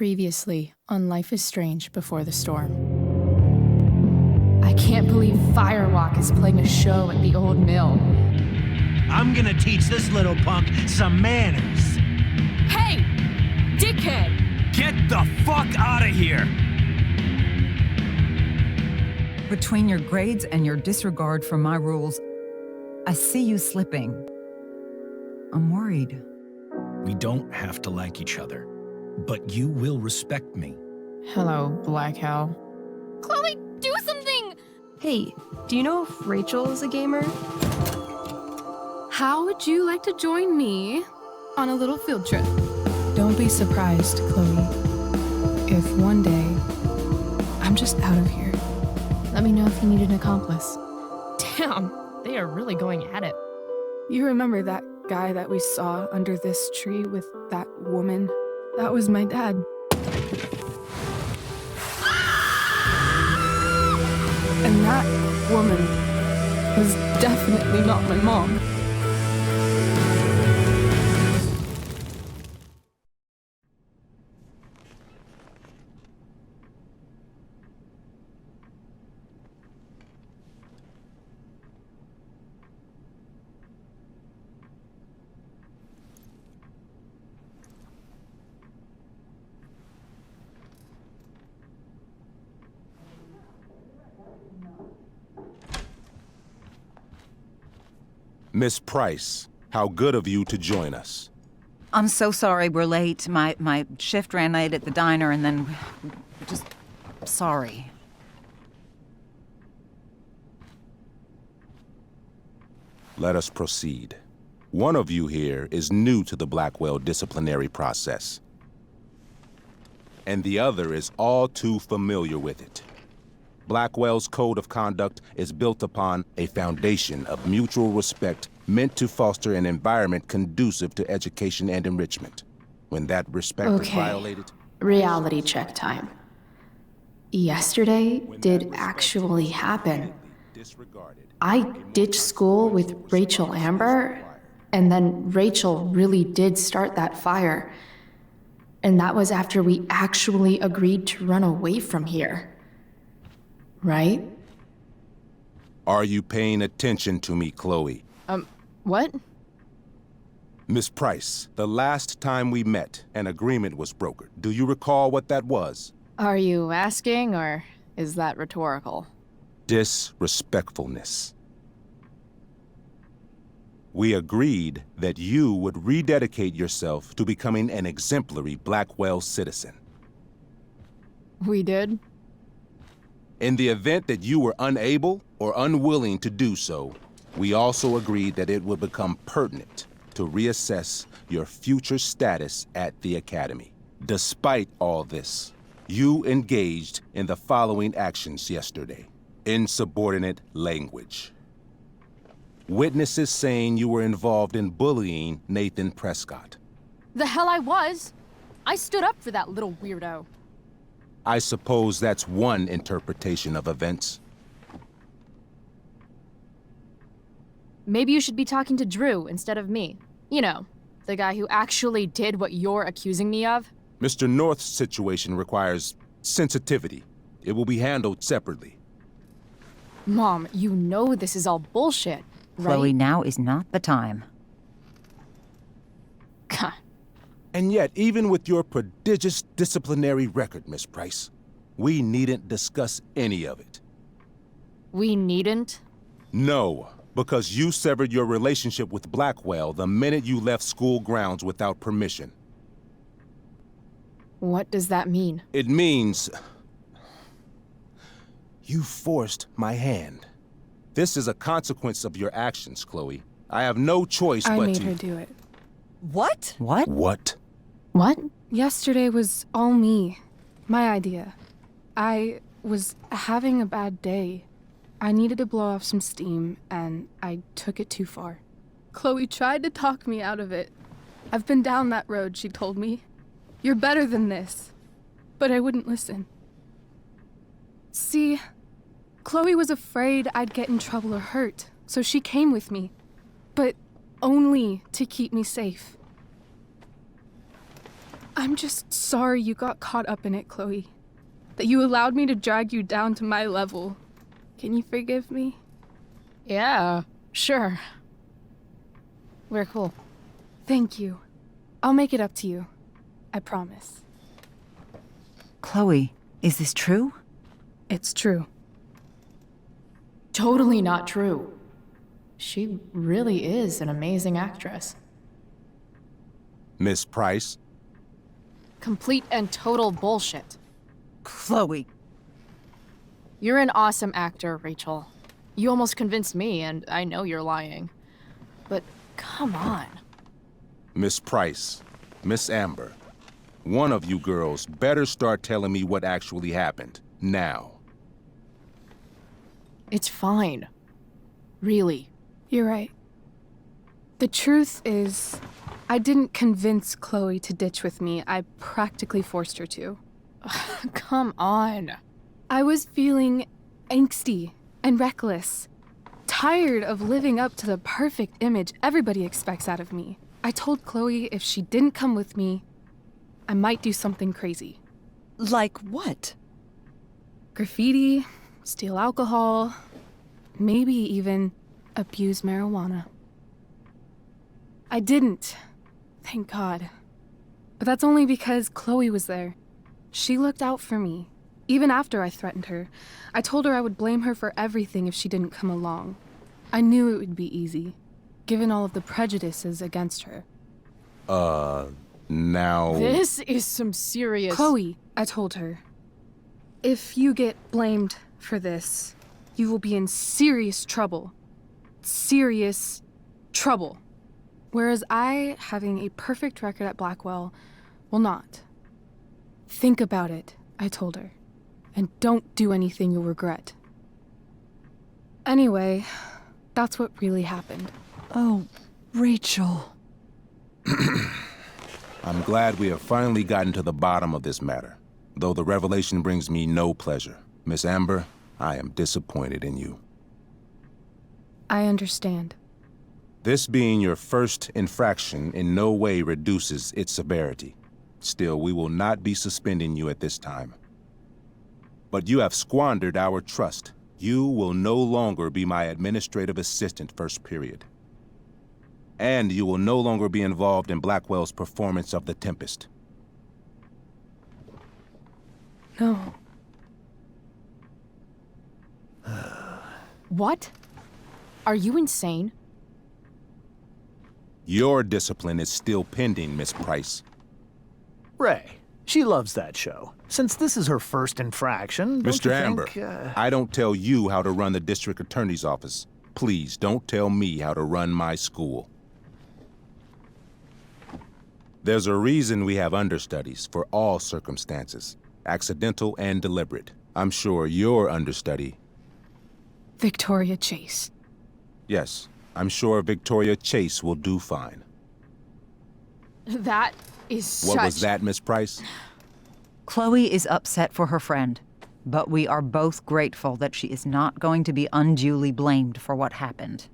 Previously on Life is Strange Before the Storm. I can't believe Firewalk is playing a show at the old mill. I'm gonna teach this little punk some manners. Hey! Dickhead! Get the fuck out of here! Between your grades and your disregard for my rules, I see you slipping. I'm worried. We don't have to like each other, but you will respect me. Hello, Black Hell. Chloe, do something! Hey, do you know if Rachel is a gamer? How would you like to join me on a little field trip? Don't be surprised, Chloe, if one day I'm just out of here. Let me know if you need an accomplice. Damn, they are really going at it. You remember that guy that we saw under this tree with that woman? That was my dad. And that woman was definitely not my mom. Miss Price, how good of you to join us. I'm so sorry we're late. My shift ran late at the diner and then... just... sorry. Let us proceed. One of you here is new to the Blackwell disciplinary process, and the other is all too familiar with it. Blackwell's code of conduct is built upon a foundation of mutual respect meant to foster an environment conducive to education and enrichment. When that respect is violated... Reality check time. Yesterday did actually happen. I ditched school with Rachel Amber, and then Rachel really did start that fire. And that was after we actually agreed to run away from here. Right? Are you paying attention to me, Chloe? What? Miss Price, the last time we met, an agreement was brokered. Do you recall what that was? Are you asking, or is that rhetorical? Disrespectfulness. We agreed that you would rededicate yourself to becoming an exemplary Blackwell citizen. We did? In the event that you were unable or unwilling to do so, we also agreed that it would become pertinent to reassess your future status at the Academy. Despite all this, you engaged in the following actions yesterday. Insubordinate language. Witnesses saying you were involved in bullying Nathan Prescott. The hell I was! I stood up for that little weirdo. I suppose that's one interpretation of events. Maybe you should be talking to Drew instead of me. You know, the guy who actually did what you're accusing me of. Mr. North's situation requires sensitivity. It will be handled separately. Mom, you know this is all bullshit, right? Chloe, now is not the time. God. And yet, even with your prodigious disciplinary record, Miss Price, we needn't discuss any of it. We needn't? No, because you severed your relationship with Blackwell the minute you left school grounds without permission. What does that mean? It means... you forced my hand. This is a consequence of your actions, Chloe. I have no choice but to... I made her do it. What? What? What? What? Yesterday was all me. My idea. I was having a bad day. I needed to blow off some steam, and I took it too far. Chloe tried to talk me out of it. I've been down that road, she told me. You're better than this. But I wouldn't listen. See, Chloe was afraid I'd get in trouble or hurt, so she came with me. But only to keep me safe. I'm just sorry you got caught up in it, Chloe. That you allowed me to drag you down to my level. Can you forgive me? Yeah, sure. We're cool. Thank you. I'll make it up to you. I promise. Chloe, is this true? It's true. Totally not true. She really is an amazing actress. Miss Price? Complete and total bullshit. Chloe. You're an awesome actor, Rachel. You almost convinced me, and I know you're lying. But come on. Miss Price, Miss Amber, one of you girls better start telling me what actually happened, now. It's fine. Really. You're right. The truth is, I didn't convince Chloe to ditch with me. I practically forced her to. Come on. I was feeling angsty and reckless, tired of living up to the perfect image everybody expects out of me. I told Chloe if she didn't come with me, I might do something crazy. Like what? Graffiti, steal alcohol, maybe even abuse marijuana. I didn't, thank God. But that's only because Chloe was there. She looked out for me, even after I threatened her. I told her I would blame her for everything if she didn't come along. I knew it would be easy, given all of the prejudices against her. Now... This is some serious... Chloe, I told her, if you get blamed for this, you will be in serious trouble. Serious trouble. Whereas I, having a perfect record at Blackwell, will not. Think about it, I told her, and don't do anything you'll regret. Anyway, that's what really happened. Oh, Rachel. I'm glad we have finally gotten to the bottom of this matter, though the revelation brings me no pleasure. Miss Amber, I am disappointed in you. I understand. This being your first infraction in no way reduces its severity. Still, we will not be suspending you at this time. But you have squandered our trust. You will no longer be my administrative assistant first period. And you will no longer be involved in Blackwell's performance of The Tempest. No. What? Are you insane? Your discipline is still pending, Miss Price. Ray, she loves that show. Since this is her first infraction, don't Mr. you Amber, think, I don't tell you how to run the district attorney's office. Please don't tell me how to run my school. There's a reason we have understudies for all circumstances, accidental and deliberate. I'm sure your understudy... Victoria Chase. Yes, I'm sure Victoria Chase will do fine. That is such... What was that, Miss Price? Chloe is upset for her friend, but we are both grateful that she is not going to be unduly blamed for what happened.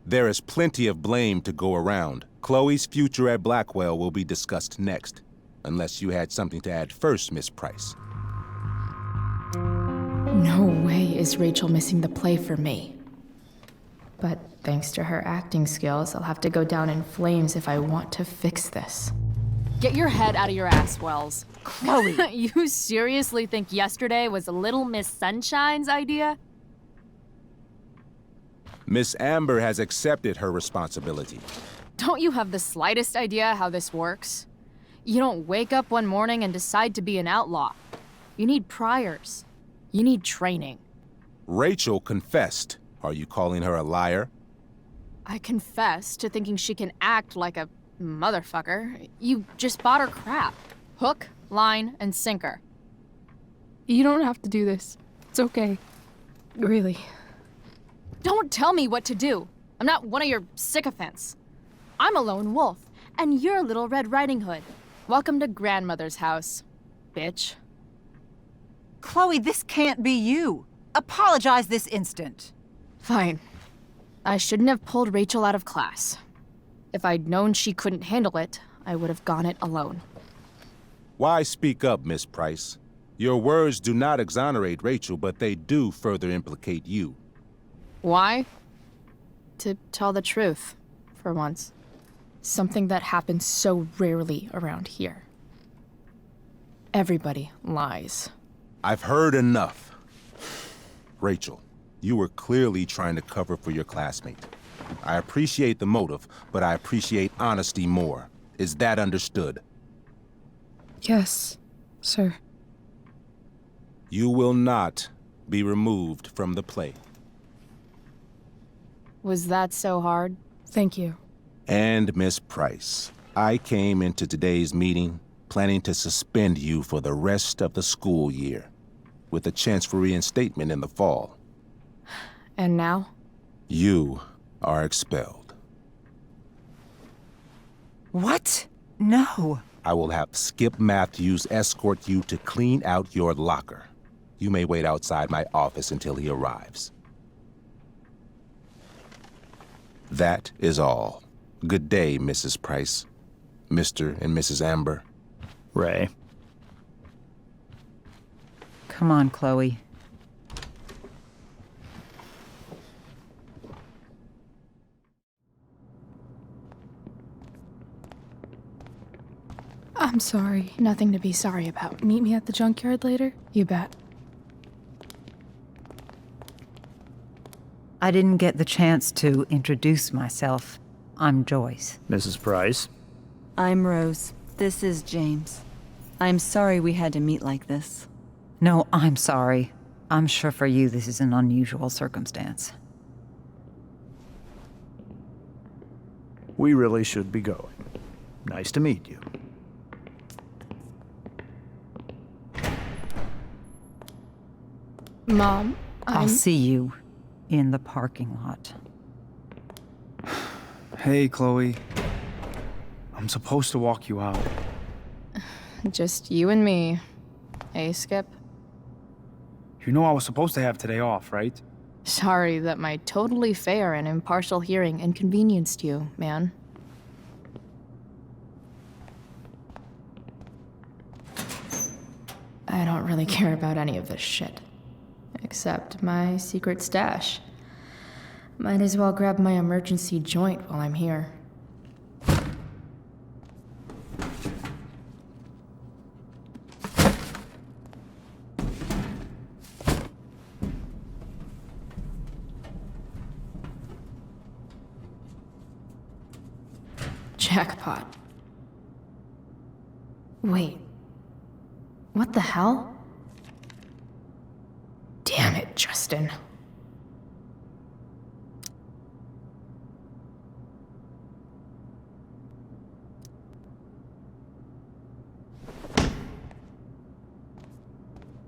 There is plenty of blame to go around. Chloe's future at Blackwell will be discussed next, unless you had something to add first, Miss Price. No way is Rachel missing the play for me. But thanks to her acting skills, I'll have to go down in flames if I want to fix this. Get your head out of your ass, Wells. Chloe! You seriously think yesterday was Little Miss Sunshine's idea? Miss Amber has accepted her responsibility. Don't you have the slightest idea how this works? You don't wake up one morning and decide to be an outlaw. You need priors. You need training. Rachel confessed. Are you calling her a liar? I confess to thinking she can act like a motherfucker. You just bought her crap. Hook, line, and sinker. You don't have to do this. It's okay. Really. Don't tell me what to do. I'm not one of your sycophants. I'm a lone wolf, and you're Little Red Riding Hood. Welcome to grandmother's house, bitch. Chloe, this can't be you. Apologize this instant. Fine. I shouldn't have pulled Rachel out of class. If I'd known she couldn't handle it, I would have gone it alone. Why speak up, Miss Price? Your words do not exonerate Rachel, but they do further implicate you. Why? To tell the truth, for once. Something that happens so rarely around here. Everybody lies. I've heard enough. Rachel, you were clearly trying to cover for your classmate. I appreciate the motive, but I appreciate honesty more. Is that understood? Yes, sir. You will not be removed from the play. Was that so hard? Thank you. And Miss Price, I came into today's meeting planning to suspend you for the rest of the school year, with a chance for reinstatement in the fall. And now? You are expelled. What? No. I will have Skip Matthews escort you to clean out your locker. You may wait outside my office until he arrives. That is all. Good day, Mrs. Price. Mr. and Mrs. Amber. Ray. Come on, Chloe. I'm sorry. Nothing to be sorry about. Meet me at the junkyard later? You bet. I didn't get the chance to introduce myself. I'm Joyce. Mrs. Price. I'm Rose. This is James. I'm sorry we had to meet like this. No, I'm sorry. I'm sure for you this is an unusual circumstance. We really should be going. Nice to meet you. Mom, I'll see you in the parking lot. Hey, Chloe. I'm supposed to walk you out. Just you and me. Hey, Skip. You know I was supposed to have today off, right? Sorry that my totally fair and impartial hearing inconvenienced you, man. I don't really care about any of this shit. Except my secret stash. Might as well grab my emergency joint while I'm here. Jackpot. Wait. What the hell? Damn it, Justin.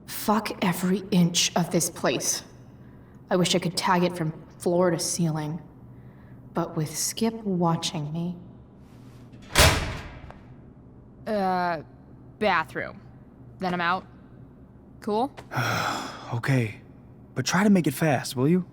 Fuck every inch of this place. I wish I could tag it from floor to ceiling. But with Skip watching me... bathroom. Then I'm out. Cool? Okay. But try to make it fast, will you?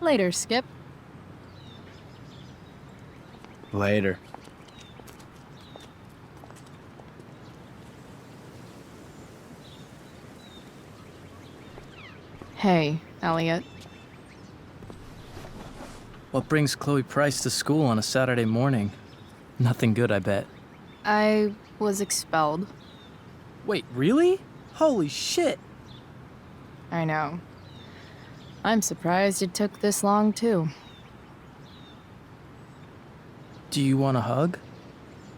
Later, Skip. Later. Hey, Elliot. What brings Chloe Price to school on a Saturday morning? Nothing good, I bet. I was expelled. Wait, really? Holy shit! I know. I'm surprised it took this long, too. Do you want a hug?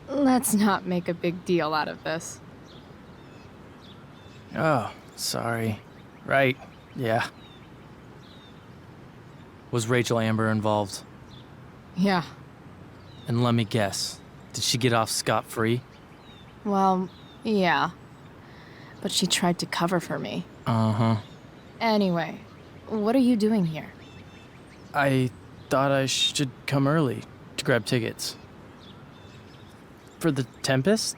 Let's not make a big deal out of this. Oh, sorry. Right, yeah. Was Rachel Amber involved? Yeah. And let me guess, did she get off scot-free? Well, yeah. But she tried to cover for me. Uh-huh. Anyway, what are you doing here? I thought I should come early to grab tickets. For the Tempest?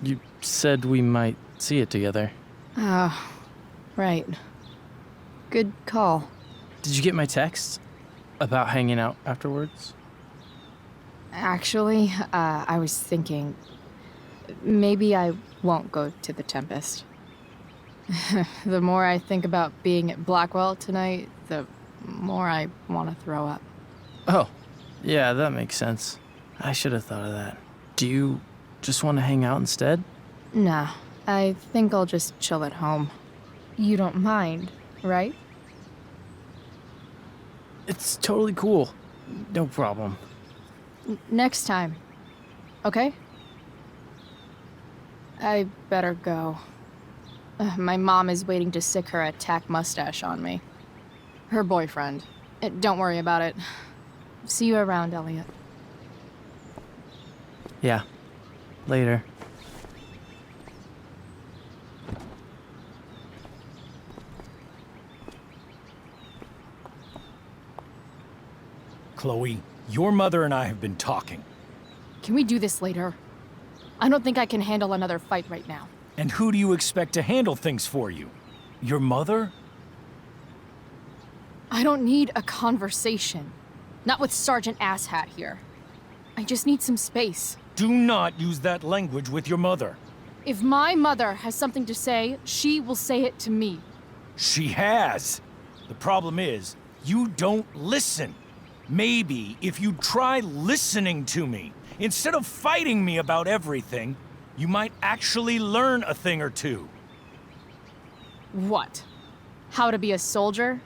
You said we might see it together. Oh, right. Good call. Did you get my text? About hanging out afterwards? Actually, I was thinking... maybe I won't go to the Tempest. The more I think about being at Blackwell tonight, the more I want to throw up. Oh, yeah, that makes sense. I should have thought of that. Do you just want to hang out instead? Nah, I think I'll just chill at home. You don't mind, right? It's totally cool. No problem. Next time. Okay? I better go. My mom is waiting to sick her attack mustache on me. Her boyfriend. Don't worry about it. See you around, Elliot. Yeah. Later. Chloe, your mother and I have been talking. Can we do this later? I don't think I can handle another fight right now. And who do you expect to handle things for you? Your mother? I don't need a conversation. Not with Sergeant Asshat here. I just need some space. Do not use that language with your mother. If my mother has something to say, she will say it to me. She has. The problem is, you don't listen. Maybe if you try listening to me, instead of fighting me about everything, you might actually learn a thing or two. What? How to be a soldier?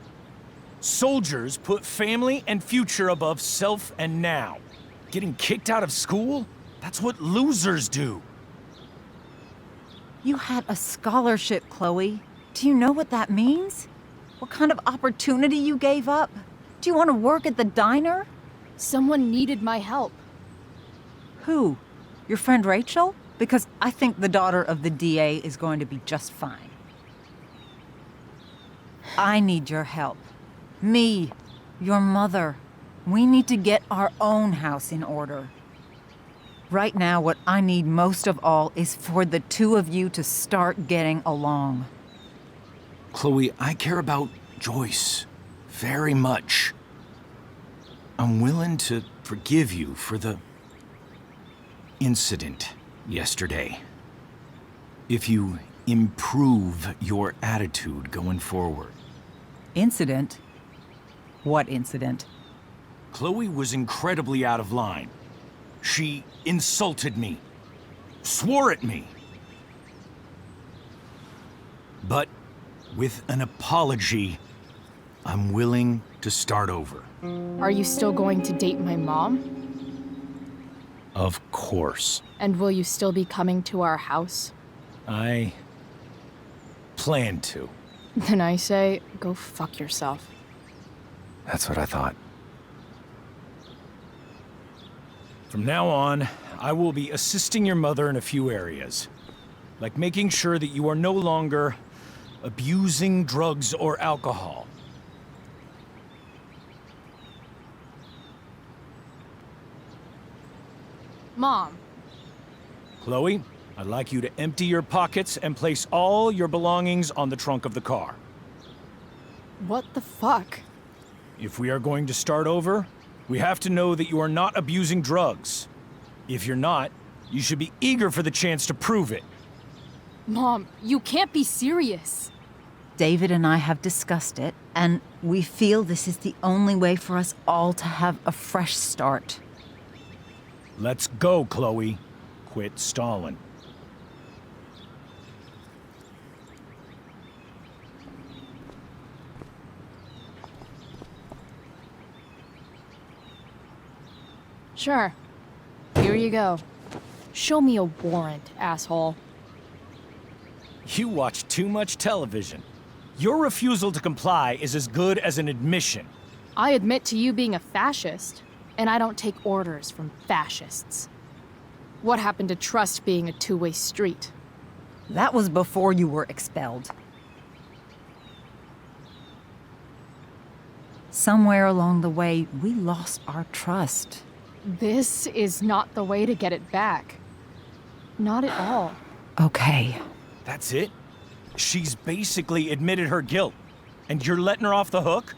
Soldiers put family and future above self and now. Getting kicked out of school? That's what losers do. You had a scholarship, Chloe. Do you know what that means? What kind of opportunity you gave up? Do you want to work at the diner? Someone needed my help. Who? Your friend Rachel? Because I think the daughter of the DA is going to be just fine. I need your help. Me, your mother. We need to get our own house in order. Right now, what I need most of all is for the two of you to start getting along. Chloe, I care about Joyce very much. I'm willing to forgive you for the incident yesterday. If you improve your attitude going forward. Incident? What incident? Chloe was incredibly out of line. She insulted me, swore at me. But with an apology, I'm willing to start over. Are you still going to date my mom? Of course. And will you still be coming to our house? I plan to. Then I say, go fuck yourself. That's what I thought. From now on, I will be assisting your mother in a few areas. Like making sure that you are no longer abusing drugs or alcohol. Mom. Chloe, I'd like you to empty your pockets and place all your belongings on the trunk of the car. What the fuck? If we are going to start over, we have to know that you are not abusing drugs. If you're not, you should be eager for the chance to prove it. Mom, you can't be serious. David and I have discussed it, and we feel this is the only way for us all to have a fresh start. Let's go, Chloe. Quit stalling. Sure. Here you go. Show me a warrant, asshole. You watch too much television. Your refusal to comply is as good as an admission. I admit to you being a fascist, and I don't take orders from fascists. What happened to trust being a two-way street? That was before you were expelled. Somewhere along the way, we lost our trust. This is not the way to get it back. Not at all. Okay. That's it? She's basically admitted her guilt, and you're letting her off the hook?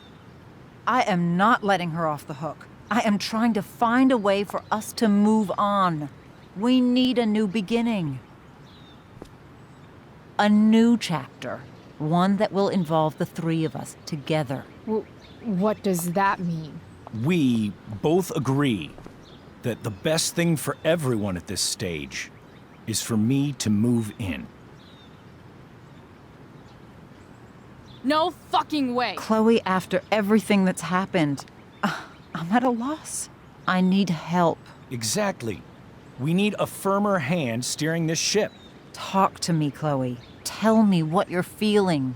I am not letting her off the hook. I am trying to find a way for us to move on. We need a new beginning. A new chapter. One that will involve the three of us together. What does that mean? We both agree that the best thing for everyone at this stage is for me to move in. No fucking way! Chloe, after everything that's happened, I'm at a loss. I need help. Exactly. We need a firmer hand steering this ship. Talk to me, Chloe. Tell me what you're feeling.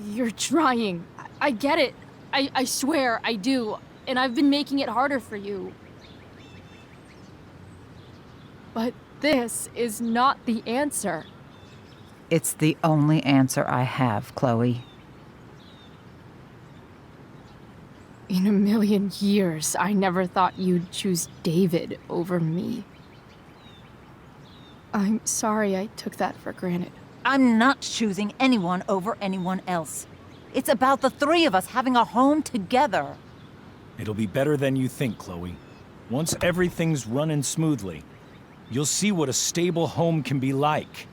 You're trying. I get it. I swear, I do. And I've been making it harder for you. But this is not the answer. It's the only answer I have, Chloe. In a million years, I never thought you'd choose David over me. I'm sorry I took that for granted. I'm not choosing anyone over anyone else. It's about the three of us having a home together. It'll be better than you think, Chloe. Once everything's running smoothly, you'll see what a stable home can be like.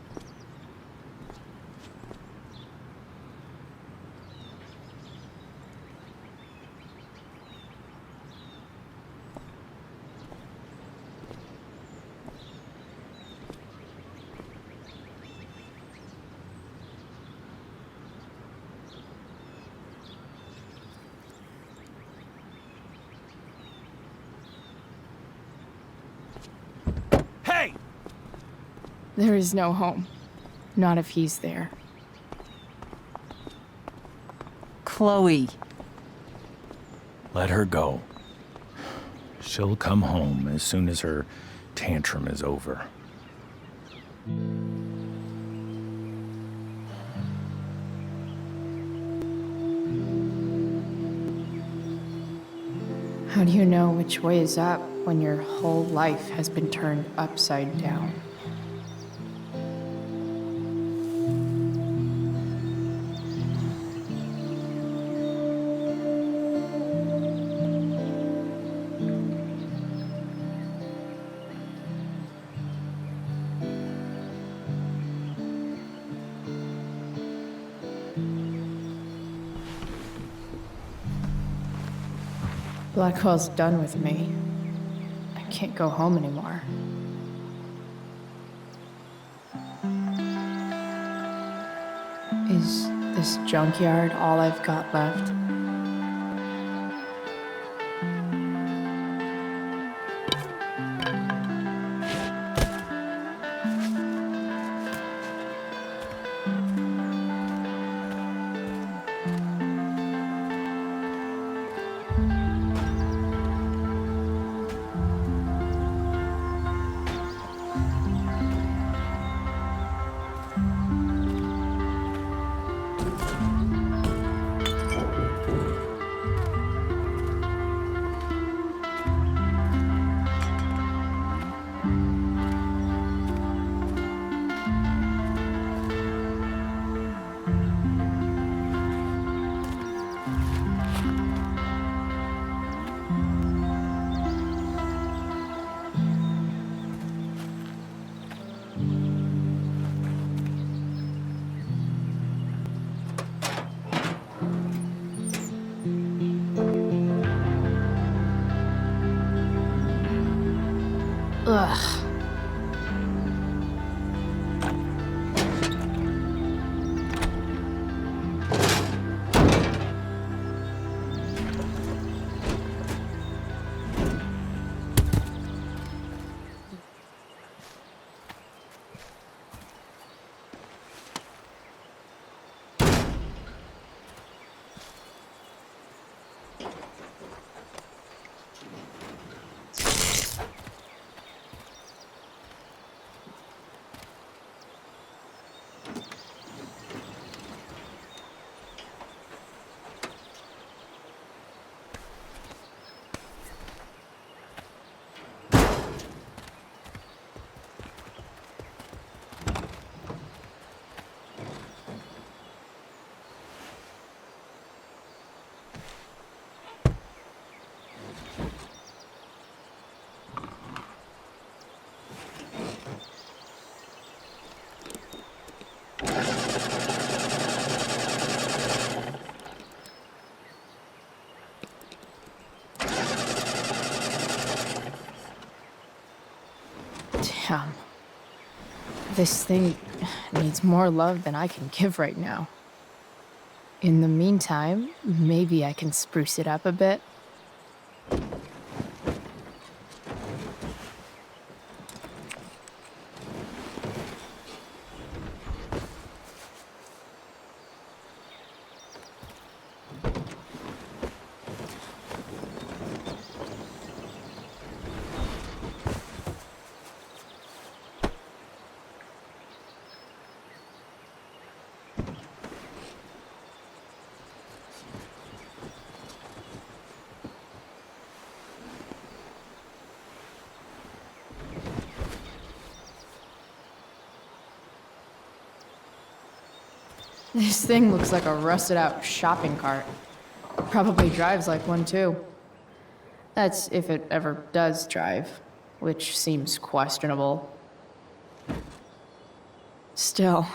There is no home. Not if he's there. Chloe. Let her go. She'll come home as soon as her tantrum is over. How do you know which way is up when your whole life has been turned upside down? Blackwell's done with me. I can't go home anymore. Is this junkyard all I've got left? This thing needs more love than I can give right now. In the meantime, maybe I can spruce it up a bit. This thing looks like a rusted out shopping cart. Probably drives like one too. That's if it ever does drive, which seems questionable. Still,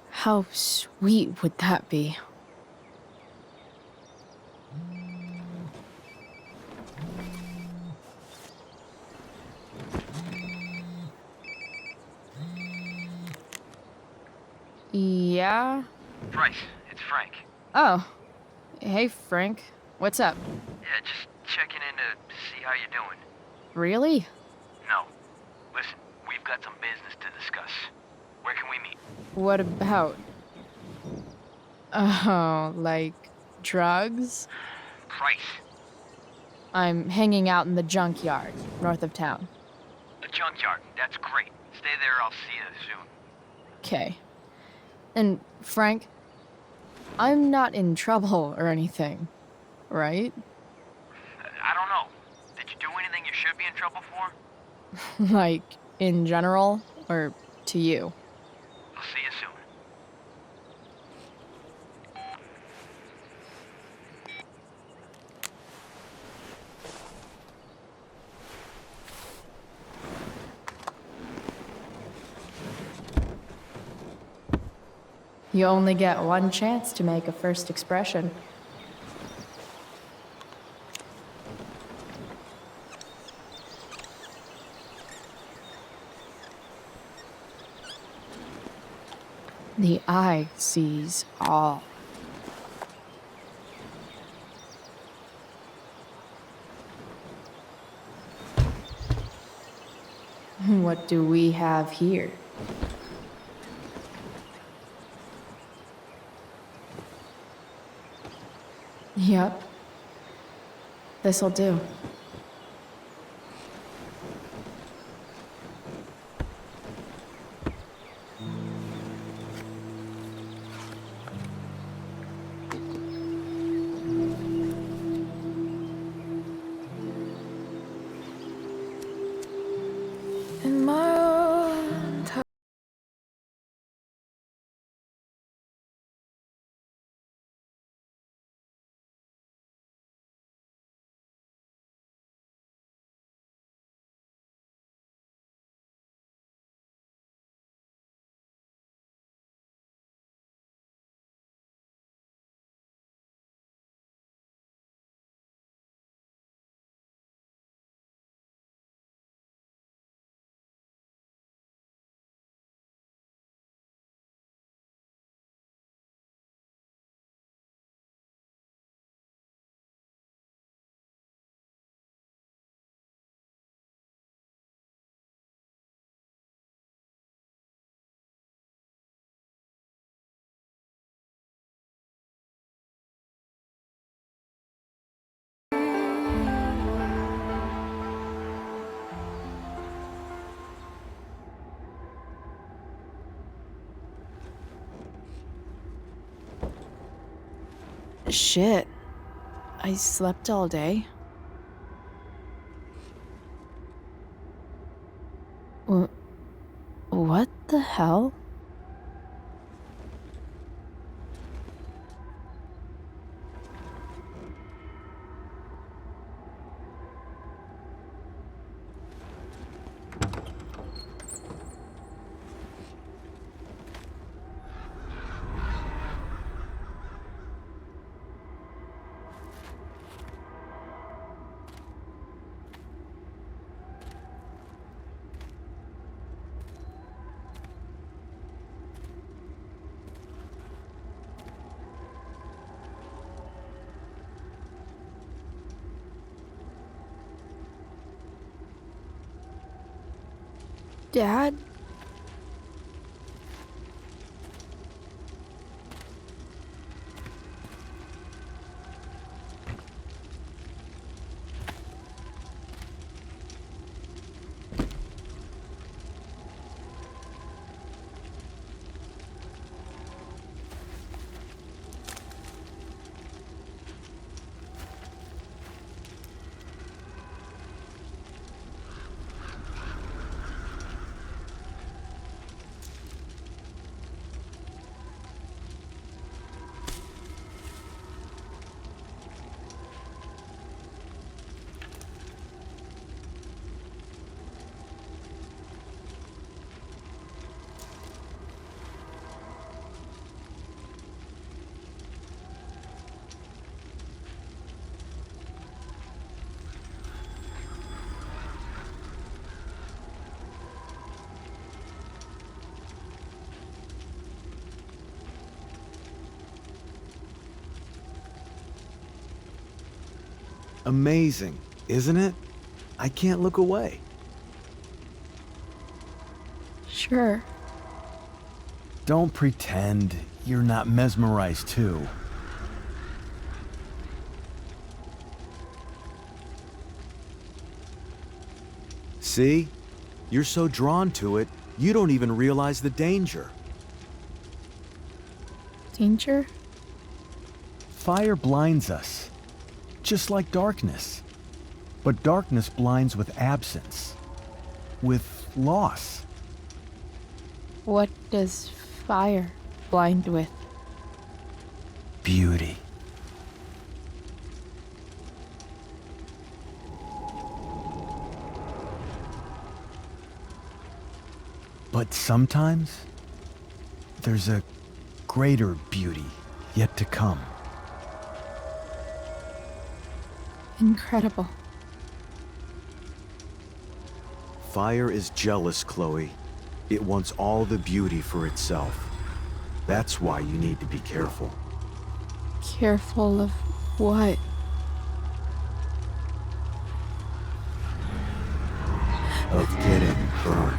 how sweet would that be? Yeah? Bryce, it's Frank. Oh. Hey, Frank. What's up? Yeah, just checking in to see how you're doing. Really? No. Listen, we've got some business to discuss. Where can we meet? What about? Oh, like drugs? Price. I'm hanging out in the junkyard, north of town. A junkyard. That's great. Stay there, I'll see you soon. Okay. And, Frank, I'm not in trouble or anything, right? I don't know. Did you do anything you should be in trouble for? Like, in general, or to you? I'll see you soon. You only get one chance to make a first expression. The eye sees all. What do we have here? Yep. This'll do. In my own time. Shit. I slept all day. What the hell? Dad? Amazing, isn't it? I can't look away. Sure. Don't pretend you're not mesmerized too. See? You're so drawn to it, you don't even realize the danger. Danger? Fire blinds us, just like darkness. But darkness blinds with absence, with loss. What does fire blind with? Beauty. But sometimes, there's a greater beauty yet to come. Incredible. Fire is jealous, Chloe. It wants all the beauty for itself. That's why you need to be careful. Careful of what? Of getting burned.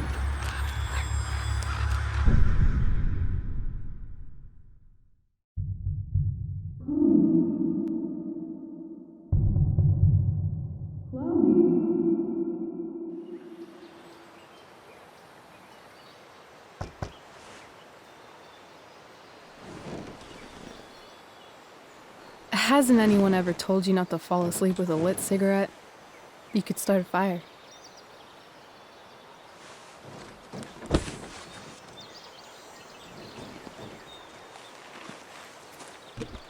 Hasn't anyone ever told you not to fall asleep with a lit cigarette? You could start a fire.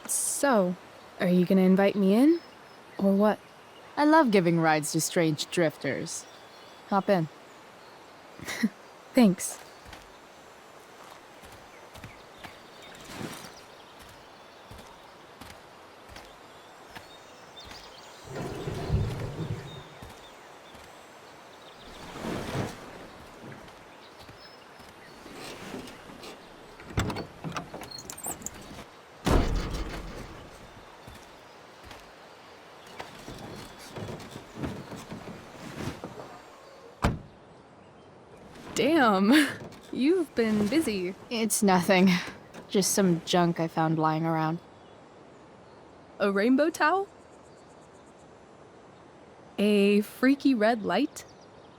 So, are you gonna invite me in? Or what? I love giving rides to strange drifters. Hop in. Thanks. Damn, you've been busy. It's nothing. Just some junk I found lying around. A rainbow towel? A freaky red light?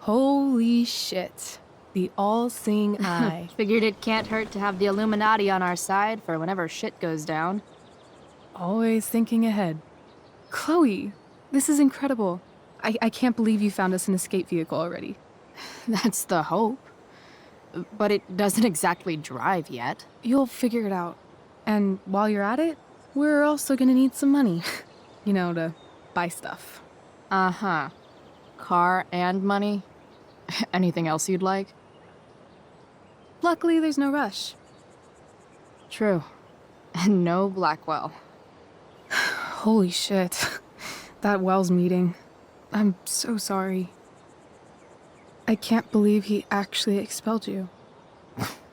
Holy shit. The all-seeing eye. Figured it can't hurt to have the Illuminati on our side for whenever shit goes down. Always thinking ahead. Chloe, this is incredible. I can't believe you found us an escape vehicle already. That's the hope. But it doesn't exactly drive yet. You'll figure it out. And while you're at it, we're also gonna need some money. You know, to buy stuff. Uh-huh. Car and money? Anything else you'd like? Luckily, there's no rush. True. And no Blackwell. Holy shit. That Wells meeting. I'm so sorry. I can't believe he actually expelled you.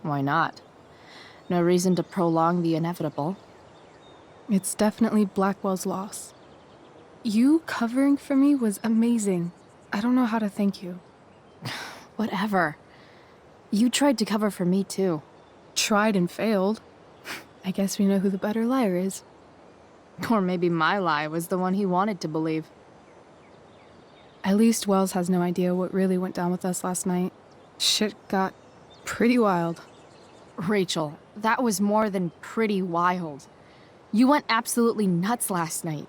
Why not? No reason to prolong the inevitable. It's definitely Blackwell's loss. You covering for me was amazing. I don't know how to thank you. Whatever. You tried to cover for me, too. Tried and failed. I guess we know who the better liar is. Or maybe my lie was the one he wanted to believe. At least Wells has no idea what really went down with us last night. Shit got pretty wild. Rachel, that was more than pretty wild. You went absolutely nuts last night.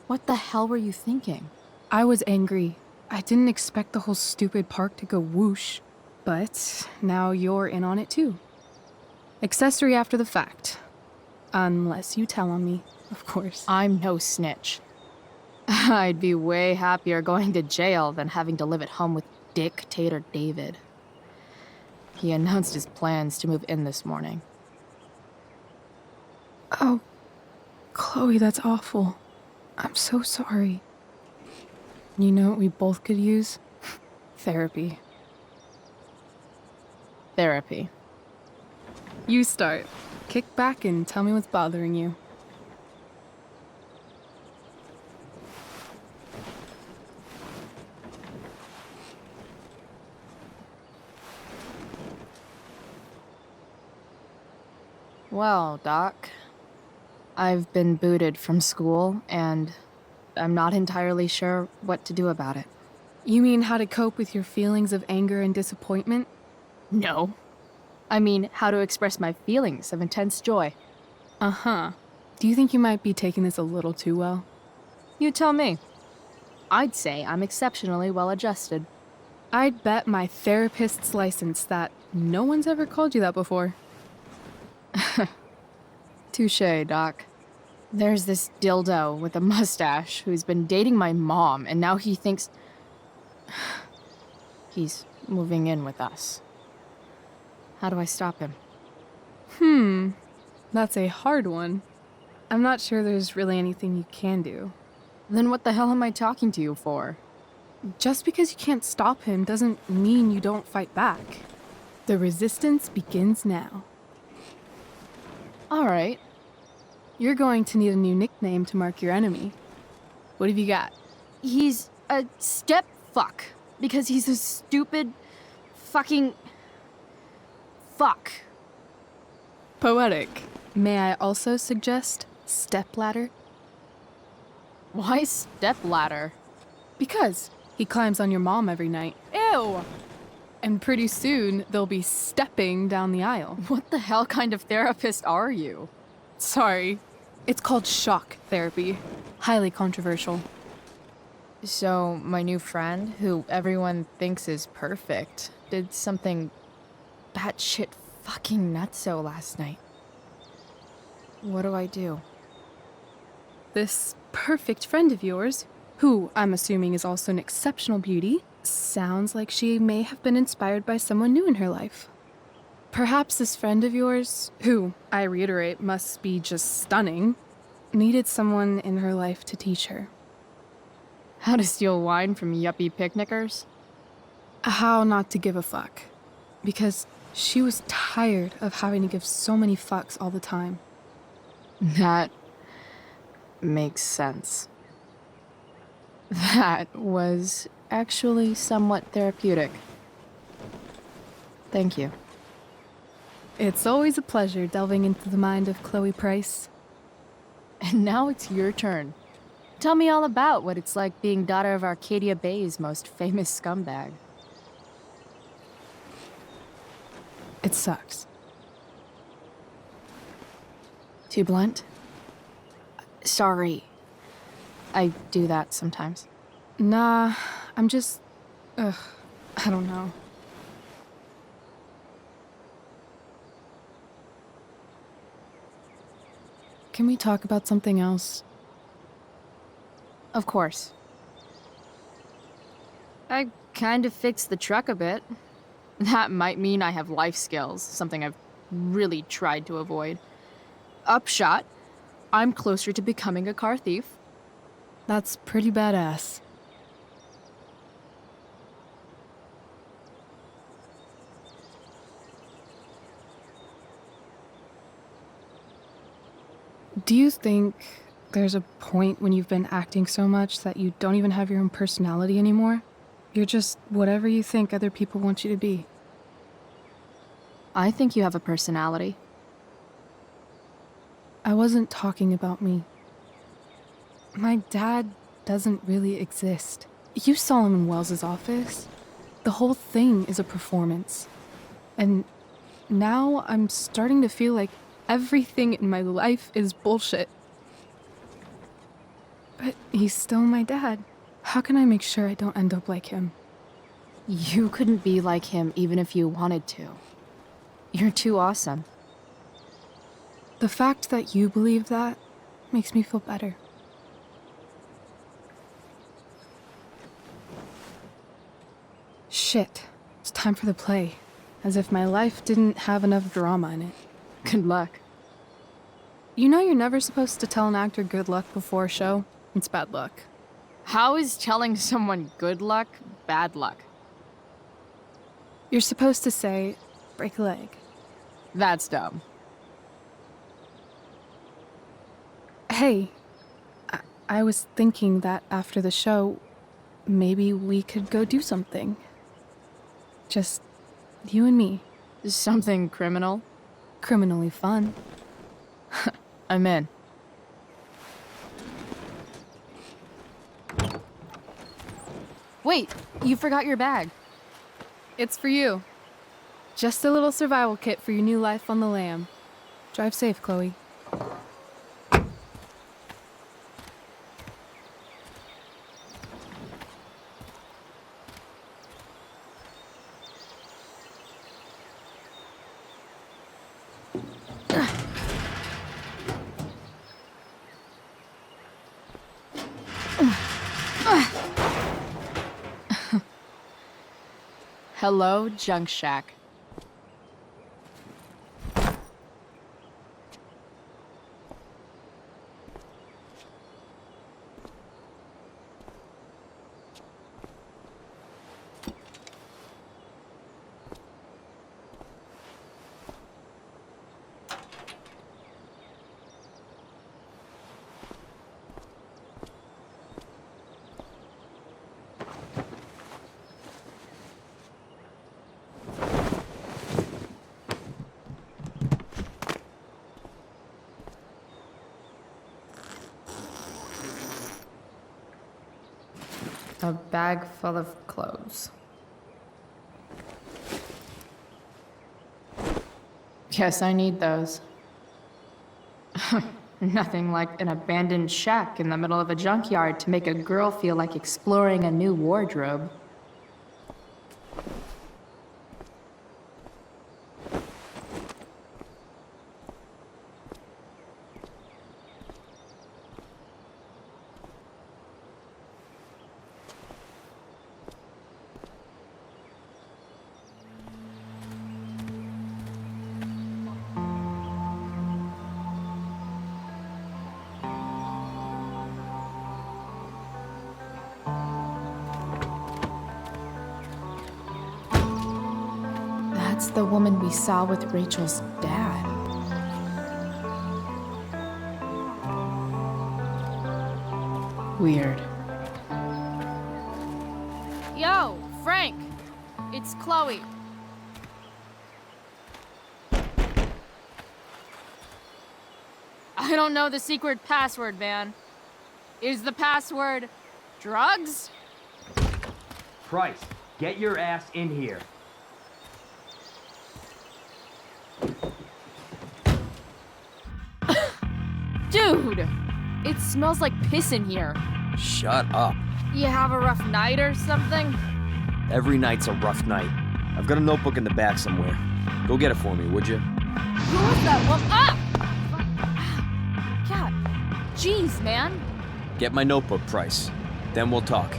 What the hell were you thinking? I was angry. I didn't expect the whole stupid park to go whoosh. But now you're in on it too. Accessory after the fact. Unless you tell on me, of course. I'm no snitch. I'd be way happier going to jail than having to live at home with Dictator David. He announced his plans to move in this morning. Oh, Chloe, that's awful. I'm so sorry. You know what we both could use? Therapy. Therapy. You start. Kick back and tell me what's bothering you. Well, Doc, I've been booted from school, and I'm not entirely sure what to do about it. You mean how to cope with your feelings of anger and disappointment? No. I mean, how to express my feelings of intense joy. Uh-huh. Do you think you might be taking this a little too well? You tell me. I'd say I'm exceptionally well-adjusted. I'd bet my therapist's license that no one's ever called you that before. Touché, Doc. There's this dildo with a mustache who's been dating my mom, and now he thinks he's moving in with us. How do I stop him? That's a hard one. I'm not sure there's really anything you can do. Then what the hell am I talking to you for? Just because you can't stop him doesn't mean you don't fight back. The resistance begins now. All right. You're going to need a new nickname to mark your enemy. What have you got? He's a step fuck because he's a stupid fucking fuck. Poetic. May I also suggest stepladder? Why stepladder? Because he climbs on your mom every night. Ew! And pretty soon, they'll be stepping down the aisle. What the hell kind of therapist are you? Sorry. It's called shock therapy. Highly controversial. So, my new friend, who everyone thinks is perfect, did something batshit fucking nutso last night. What do I do? This perfect friend of yours, who I'm assuming is also an exceptional beauty, sounds like she may have been inspired by someone new in her life. Perhaps this friend of yours, who, I reiterate, must be just stunning, needed someone in her life to teach her. How to steal wine from yuppie picnickers? How not to give a fuck. Because she was tired of having to give so many fucks all the time. That makes sense. That was actually somewhat therapeutic. Thank you. It's always a pleasure delving into the mind of Chloe Price. And now it's your turn. Tell me all about what it's like being daughter of Arcadia Bay's most famous scumbag. It sucks. Too blunt? Sorry. I do that sometimes. Nah, I'm just... I don't know. Can we talk about something else? Of course. I kind of fixed the truck a bit. That might mean I have life skills, something I've really tried to avoid. Upshot, I'm closer to becoming a car thief. That's pretty badass. Do you think there's a point when you've been acting so much that you don't even have your own personality anymore? You're just whatever you think other people want you to be. I think you have a personality. I wasn't talking about me. My dad doesn't really exist. You saw him in Wells's office. The whole thing is a performance. And now I'm starting to feel like everything in my life is bullshit. But he's still my dad. How can I make sure I don't end up like him? You couldn't be like him even if you wanted to. You're too awesome. The fact that you believe that makes me feel better. Shit, it's time for the play. As if my life didn't have enough drama in it. Good luck. You know you're never supposed to tell an actor good luck before a show? It's bad luck. How is telling someone good luck bad luck? You're supposed to say, break a leg. That's dumb. Hey, I was thinking that after the show, maybe we could go do something. Just you and me. Something criminal? Criminally fun. I'm in. Wait, you forgot your bag. It's for you. Just a little survival kit for your new life on the lam. Drive safe, Chloe. Hello, Junk Shack. A bag full of clothes. Guess I need those. Nothing like an abandoned shack in the middle of a junkyard to make a girl feel like exploring a new wardrobe. That's the woman we saw with Rachel's dad. Weird. Yo, Frank! It's Chloe. I don't know the secret password, man. Is the password drugs? Price, get your ass in here. Dude! It smells like piss in here. Shut up. You have a rough night or something? Every night's a rough night. I've got a notebook in the back somewhere. Go get it for me, would you? Who was that one? Ah! God. Jeez, man. Get my notebook, Price. Then we'll talk.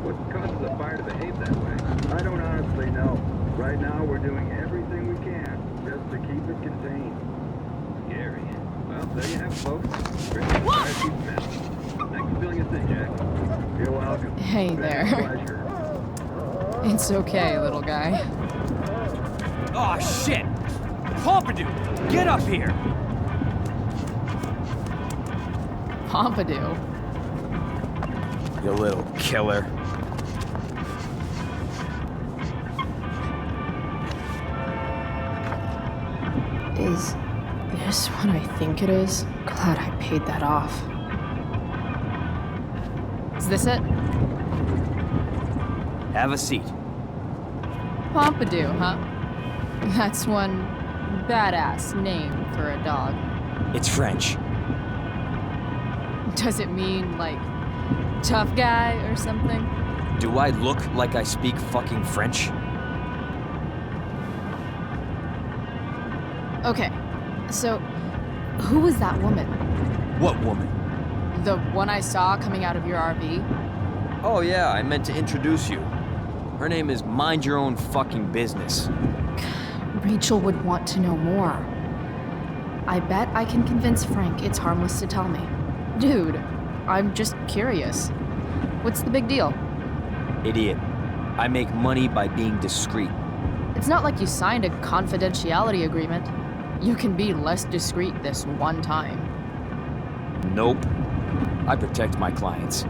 What causes a fire to behave that way? I don't honestly know. Right now, we're doing everything we can just to keep it contained. Scary. Well, there you have it, folks. Fire keeps messing. Thanks for filling us in, Jack. You're welcome. Hey Been there. a pleasure. It's okay, little guy. Aw, shit! Pompidou, get up here! Pompidou? You little killer. Is this what I think it is? Glad I paid that off. Is this it? Have a seat. Pompidou, huh? That's one badass name for a dog. It's French. Does it mean, like, tough guy or something? Do I look like I speak fucking French? Okay, so who was that woman? What woman? The one I saw coming out of your RV? Oh yeah, I meant to introduce you. Her name is Mind Your Own Fucking Business. Rachel would want to know more. I bet I can convince Frank it's harmless to tell me. Dude, I'm just curious. What's the big deal? Idiot. I make money by being discreet. It's not like you signed a confidentiality agreement. You can be less discreet this one time. Nope. I protect my clients.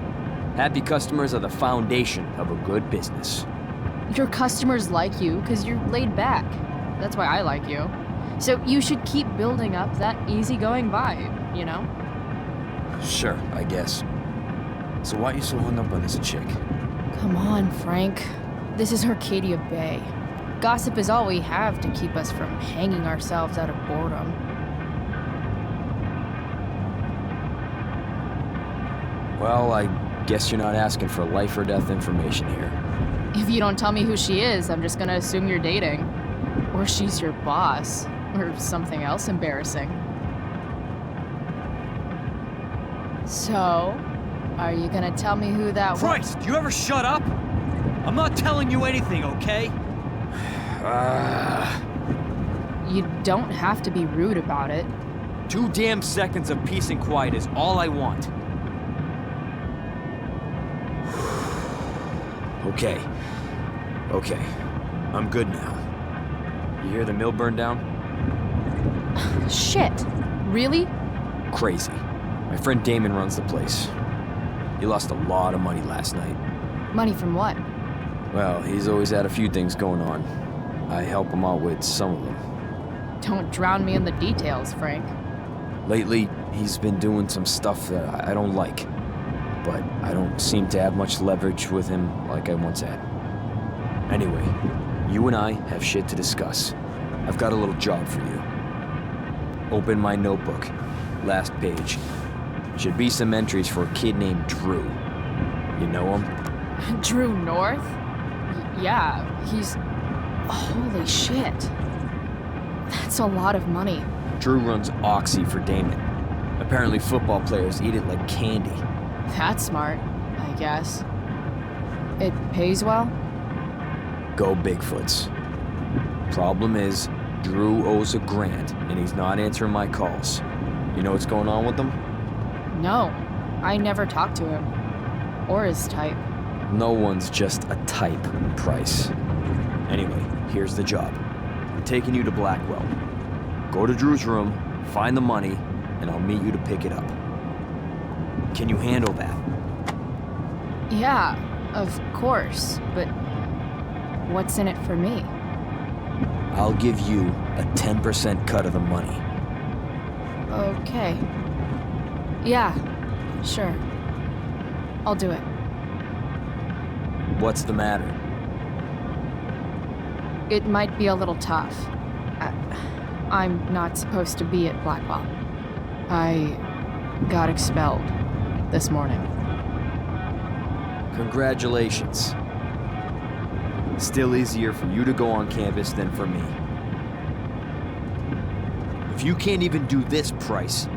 Happy customers are the foundation of a good business. Your customers like you because you're laid back. That's why I like you. So you should keep building up that easygoing vibe, you know? Sure, I guess. So why are you so hung up on this chick? Come on, Frank. This is Arcadia Bay. Gossip is all we have to keep us from hanging ourselves out of boredom. Well, I guess you're not asking for life or death information here. If you don't tell me who she is, I'm just gonna assume you're dating. Or she's your boss. Or something else embarrassing. So, are you gonna tell me who that was? Christ, do you ever shut up? I'm not telling you anything, okay? You don't have to be rude about it. 2 damn seconds of peace and quiet is all I want. Okay. Okay. I'm good now. You hear the mill burn down? Shit. Really? Crazy. My friend Damon runs the place. He lost a lot of money last night. Money from what? Well, he's always had a few things going on. I help him out with some of them. Don't drown me in the details, Frank. Lately, he's been doing some stuff that I don't like. But I don't seem to have much leverage with him like I once had. Anyway, you and I have shit to discuss. I've got a little job for you. Open my notebook. Last page. Should be some entries for a kid named Drew. You know him? Drew North? Yeah, he's... Holy shit. That's a lot of money. Drew runs Oxy for Damon. Apparently football players eat it like candy. That's smart, I guess. It pays well? Go Bigfoots. Problem is, Drew owes $1,000, and he's not answering my calls. You know what's going on with him? No, I never talked to him. Or his type. No one's just a type, Price. Anyway, here's the job. I'm taking you to Blackwell. Go to Drew's room, find the money, and I'll meet you to pick it up. Can you handle that? Yeah, of course, but what's in it for me? I'll give you a 10% cut of the money. Okay. Yeah, sure. I'll do it. What's the matter? It might be a little tough. I'm not supposed to be at Blackwell. I got expelled this morning. Congratulations. Still easier for you to go on campus than for me. If you can't even do this, Price...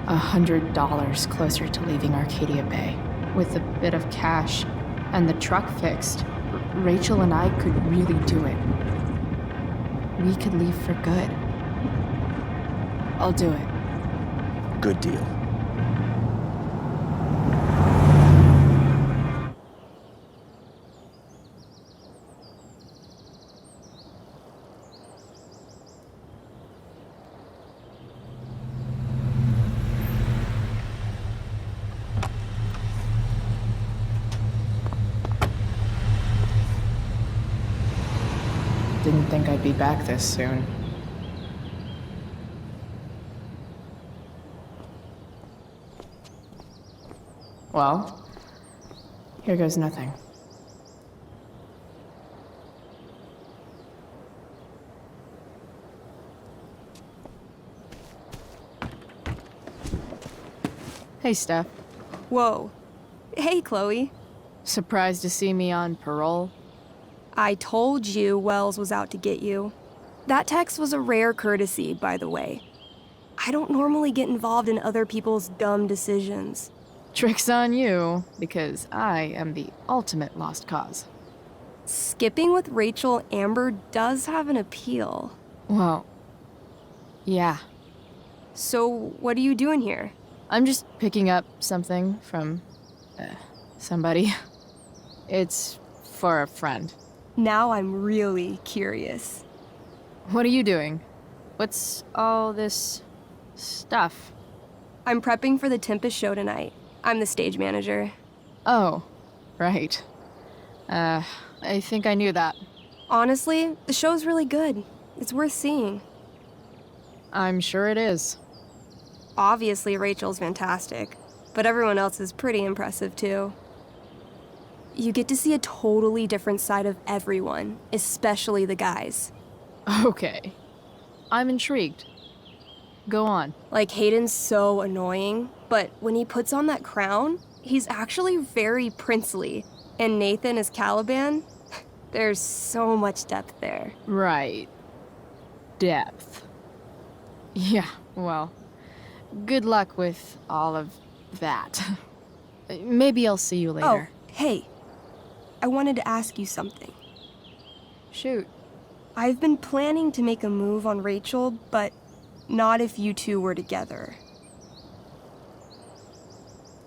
$100 closer to leaving Arcadia Bay. With a bit of cash and the truck fixed, Rachel and I could really do it. We could leave for good. I'll do it. Good deal. Didn't think I'd be back this soon. Well, here goes nothing. Hey, Steph. Whoa. Hey, Chloe. Surprised to see me on parole? I told you Wells was out to get you. That text was a rare courtesy, by the way. I don't normally get involved in other people's dumb decisions. Trick's on you, because I am the ultimate lost cause. Skipping with Rachel Amber does have an appeal. Well, yeah. So, what are you doing here? I'm just picking up something from somebody. It's for a friend. Now I'm really curious. What are you doing? What's all this stuff? I'm prepping for the Tempest show tonight. I'm the stage manager. Oh, right. I think I knew that. Honestly, the show's really good. It's worth seeing. I'm sure it is. Obviously, Rachel's fantastic, but everyone else is pretty impressive too. You get to see a totally different side of everyone, especially the guys. Okay. I'm intrigued. Go on. Like, Hayden's so annoying, but when he puts on that crown, he's actually very princely. And Nathan is Caliban. There's so much depth there. Right. Depth. Yeah, well, good luck with all of that. Maybe I'll see you later. Oh, hey. I wanted to ask you something. Shoot. I've been planning to make a move on Rachel, but not if you two were together.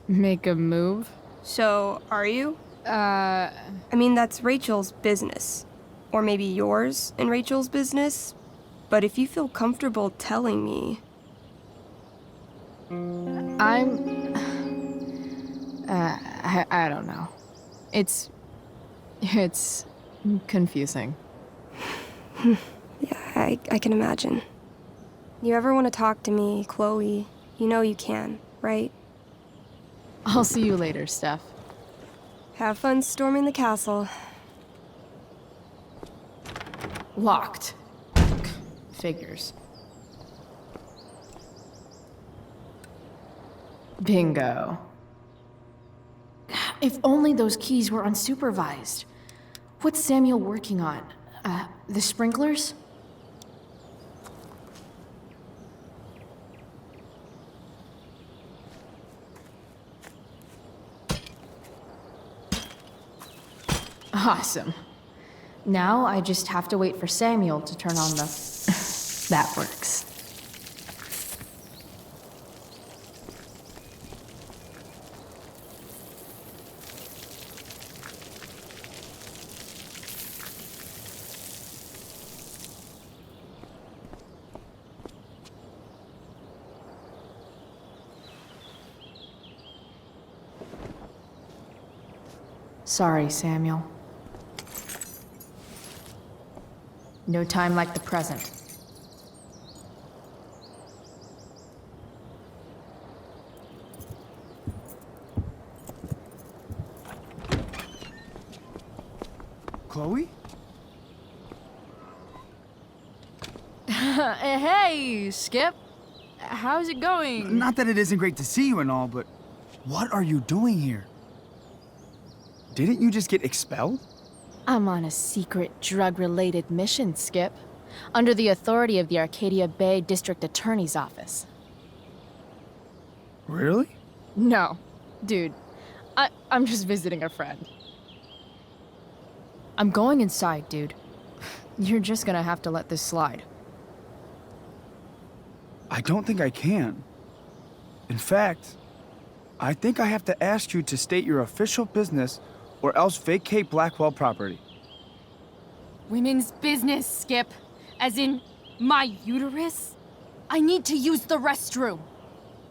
Make a move? So, are you? I mean, that's Rachel's business. Or maybe yours and Rachel's business. But if you feel comfortable telling me... I don't know. It's confusing. Yeah, I can imagine. You ever want to talk to me, Chloe, you know you can, right? I'll see you later, Steph. Have fun storming the castle. Locked. Figures. Bingo. If only those keys were unsupervised. What's Samuel working on? The sprinklers? Awesome. Now I just have to wait for Samuel to turn on the... That works. Sorry, Samuel. No time like the present. Chloe? Hey, Skip. How's it going? Not that it isn't great to see you and all, but what are you doing here? Didn't you just get expelled? I'm on a secret drug-related mission, Skip. Under the authority of the Arcadia Bay District Attorney's Office. Really? No. Dude, I'm just visiting a friend. I'm going inside, dude. You're just gonna have to let this slide. I don't think I can. In fact, I think I have to ask you to state your official business or else vacate Blackwell property. Women's business, Skip. As in, my uterus? I need to use the restroom.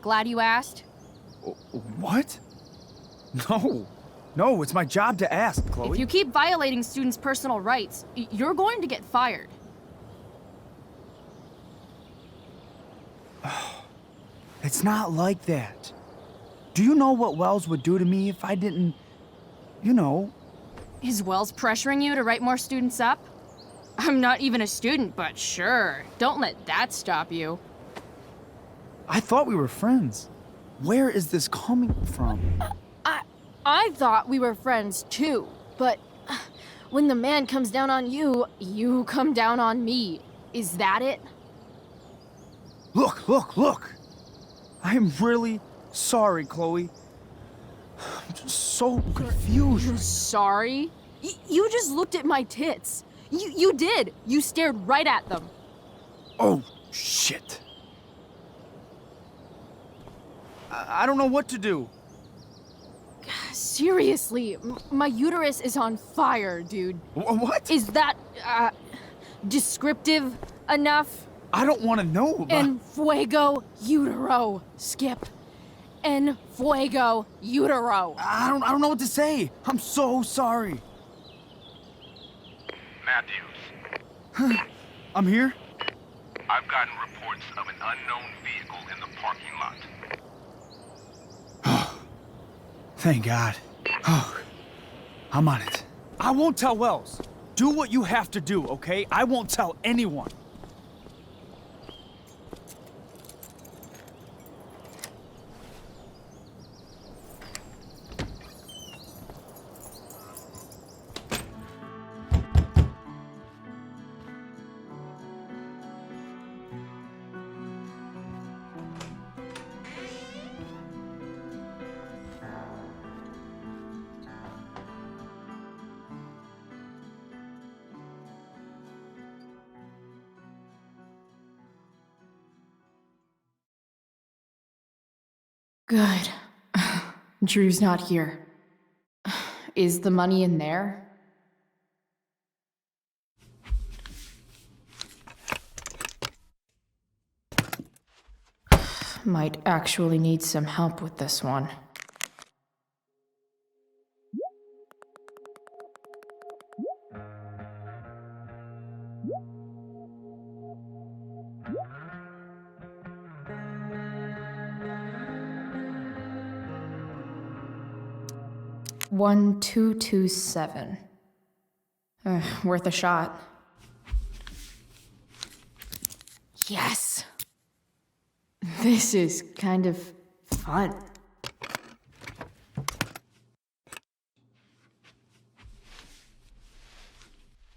Glad you asked? What? No, it's my job to ask, Chloe. If you keep violating students' personal rights, you're going to get fired. It's not like that. Do you know what Wells would do to me if I didn't, you know? Is Wells pressuring you to write more students up? I'm not even a student, but sure. Don't let that stop you. I thought we were friends. Where is this coming from? I thought we were friends too, but when the man comes down on you, you come down on me. Is that it? Look! I am really sorry, Chloe. I'm just so confused. You're sorry? You just looked at my tits. You did. You stared right at them. Oh, shit. I don't know what to do. Seriously, my uterus is on fire, dude. What? Is that, descriptive enough? I don't want to know about... En fuego utero, Skip. En fuego utero. I don't know what to say. I'm so sorry. Matthews. I'm here? I've gotten reports of an unknown vehicle in the parking lot. Thank God. I'm on it. I won't tell Wells. Do what you have to do, okay? I won't tell anyone. Good. Drew's not here. Is the money in there? Might actually need some help with this one. $1227. Worth a shot. Yes! This is kind of fun.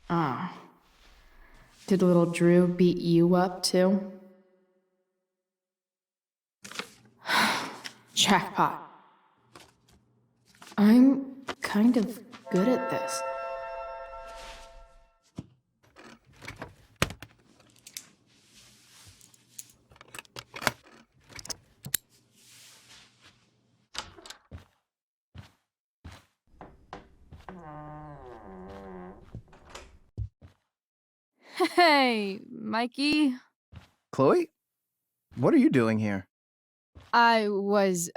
Oh. Did little Drew beat you up too? Jackpot. I'm kind of good at this. Hey, Mikey. Chloe? What are you doing here? I was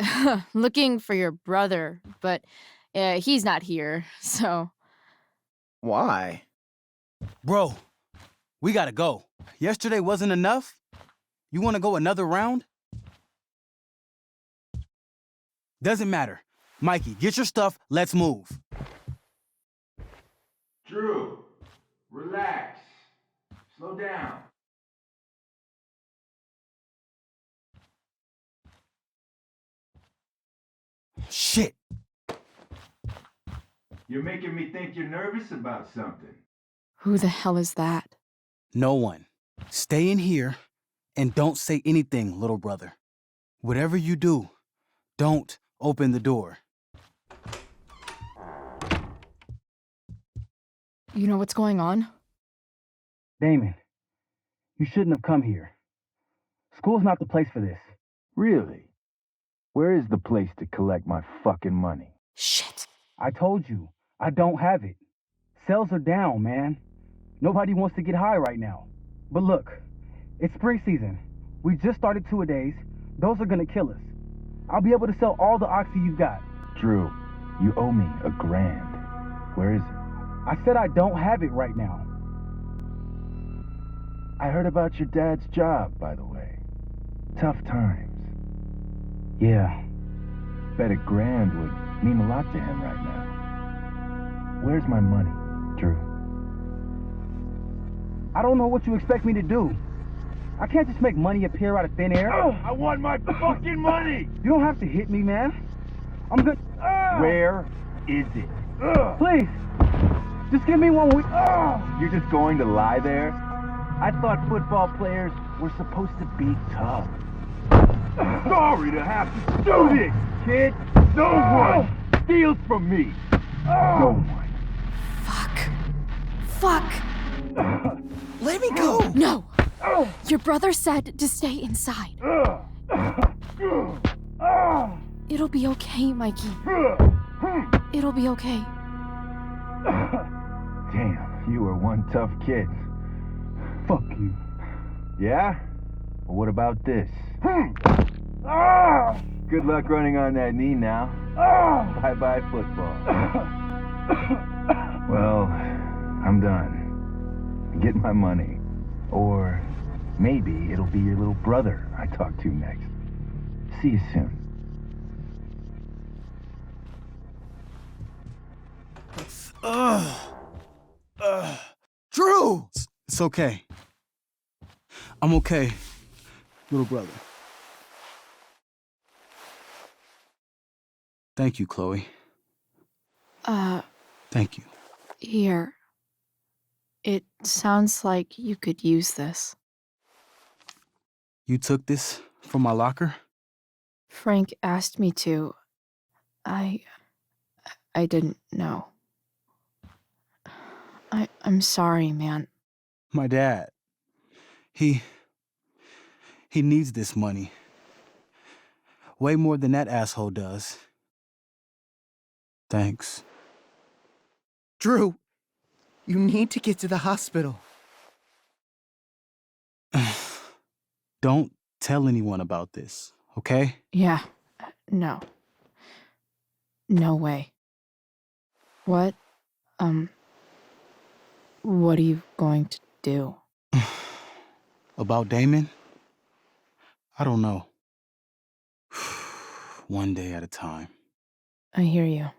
looking for your brother, but he's not here, so... Why? Bro, we gotta go. Yesterday wasn't enough? You wanna go another round? Doesn't matter. Mikey, get your stuff, let's move. Drew, relax. Slow down. Shit. You're making me think you're nervous about something. Who the hell is that? No one. Stay in here and don't say anything, little brother. Whatever you do, don't open the door. You know what's going on? Damon, you shouldn't have come here. School's not the place for this. Really? Where is the place to collect my fucking money? Shit. I told you, I don't have it. Sales are down, man. Nobody wants to get high right now. But look, it's spring season. We just started two-a-days. Those are gonna kill us. I'll be able to sell all the oxy you've got. Drew, you owe me $1,000. Where is it? I said I don't have it right now. I heard about your dad's job, by the way. Tough times. Yeah. bet $1,000 would mean a lot to him right now. Where's my money, Drew? I don't know what you expect me to do. I can't just make money appear out of thin air. I want my fucking money! You don't have to hit me, man. I'm good. Where is it? Please, just give me 1 week. You're just going to lie there? I thought football players were supposed to be tough. Sorry to have to do this, kid. No one steals from me. No one. Fuck! Let me go! No! Your brother said to stay inside. It'll be okay, Mikey. It'll be okay. Damn, you were one tough kid. Fuck you. Yeah? Well, what about this? Good luck running on that knee now. Bye-bye football. Well, I'm done. Get my money. Or maybe it'll be your little brother I talk to next. See you soon. Drew! It's okay. I'm okay, little brother. Thank you, Chloe. Thank you. Here. It sounds like you could use this. You took this from my locker? Frank asked me to. I didn't know. I'm sorry, man. My dad. He needs this money. Way more than that asshole does. Thanks. Drew, you need to get to the hospital. Don't tell anyone about this, okay? Yeah. No. No way. What are you going to do? About Damon? I don't know. One day at a time. I hear you.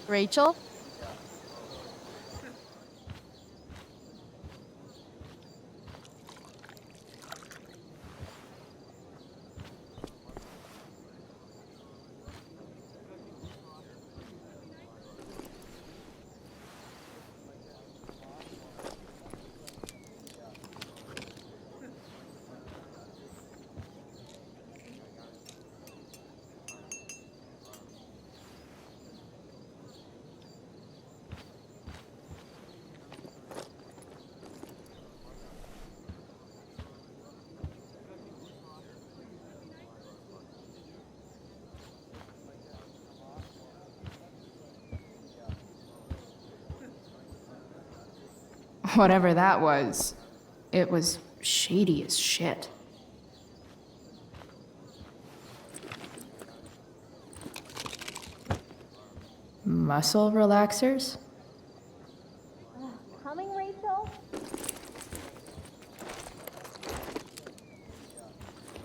Rachel? Whatever that was, it was shady as shit. Muscle relaxers?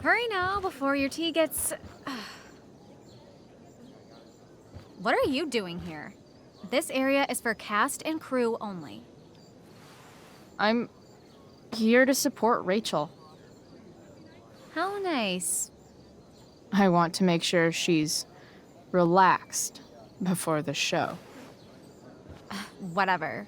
Hurry now before your tea gets... What are you doing here? This area is for cast and crew only. I'm here to support Rachel. How nice. I want to make sure she's relaxed before the show. Whatever.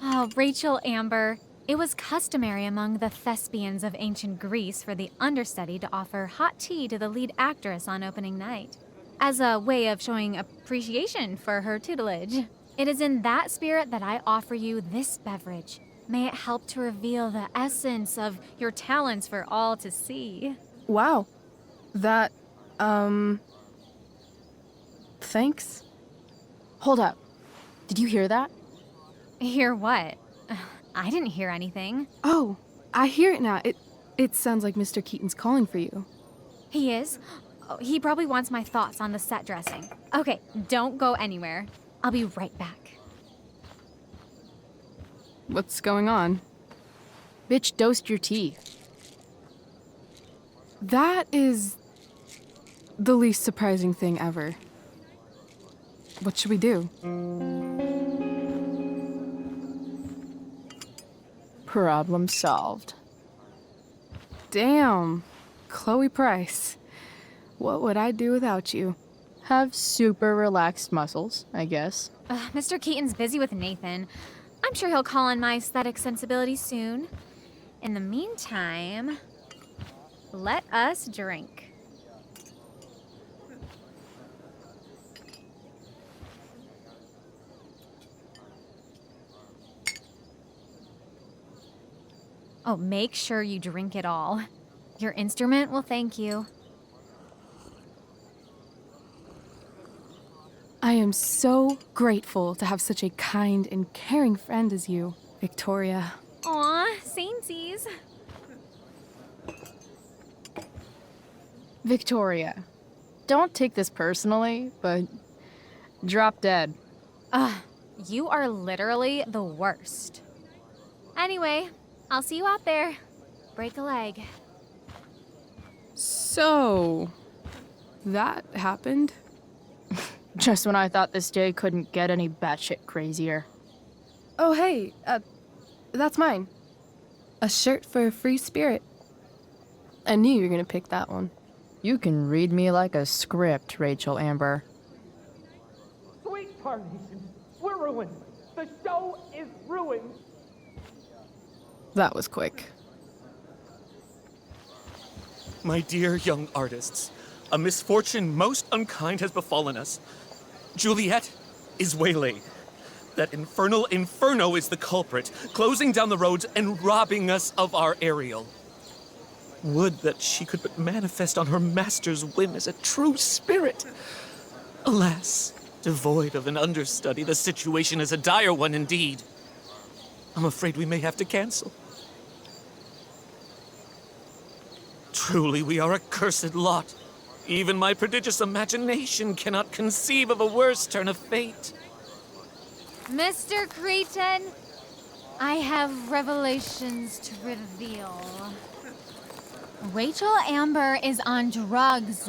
Oh, Rachel Amber. It was customary among the thespians of ancient Greece for the understudy to offer hot tea to the lead actress on opening night, as a way of showing appreciation for her tutelage. It is in that spirit that I offer you this beverage. May it help to reveal the essence of your talents for all to see. Wow. That, thanks. Hold up. Did you hear that? Hear what? I didn't hear anything. Oh, I hear it now. It sounds like Mr. Keaton's calling for you. He is? Oh, he probably wants my thoughts on the set dressing. Okay, don't go anywhere. I'll be right back. What's going on? Bitch, dosed your tea. That is the least surprising thing ever. What should we do? Problem solved. Damn, Chloe Price. What would I do without you? Have super relaxed muscles, I guess. Mr. Keaton's busy with Nathan. I'm sure he'll call on my aesthetic sensibilities soon. In the meantime, let us drink. Oh, make sure you drink it all. Your instrument will thank you. I am so grateful to have such a kind and caring friend as you, Victoria. Aw, samesies. Victoria, don't take this personally, but drop dead. You are literally the worst. Anyway, I'll see you out there. Break a leg. So, that happened? Just when I thought this day couldn't get any batshit crazier. Oh, hey, that's mine. A shirt for a free spirit. I knew you were gonna pick that one. You can read me like a script, Rachel Amber. Sweet Carnation, we're ruined. The show is ruined. That was quick. My dear young artists, a misfortune most unkind has befallen us. Juliet is waylaid. That infernal Inferno is the culprit, closing down the roads and robbing us of our Ariel. Would that she could but manifest on her master's whim as a true spirit. Alas, devoid of an understudy, the situation is a dire one indeed. I'm afraid we may have to cancel. Truly, we are a cursed lot. Even my prodigious imagination cannot conceive of a worse turn of fate. Mr. Creighton, I have revelations to reveal. Rachel Amber is on drugs.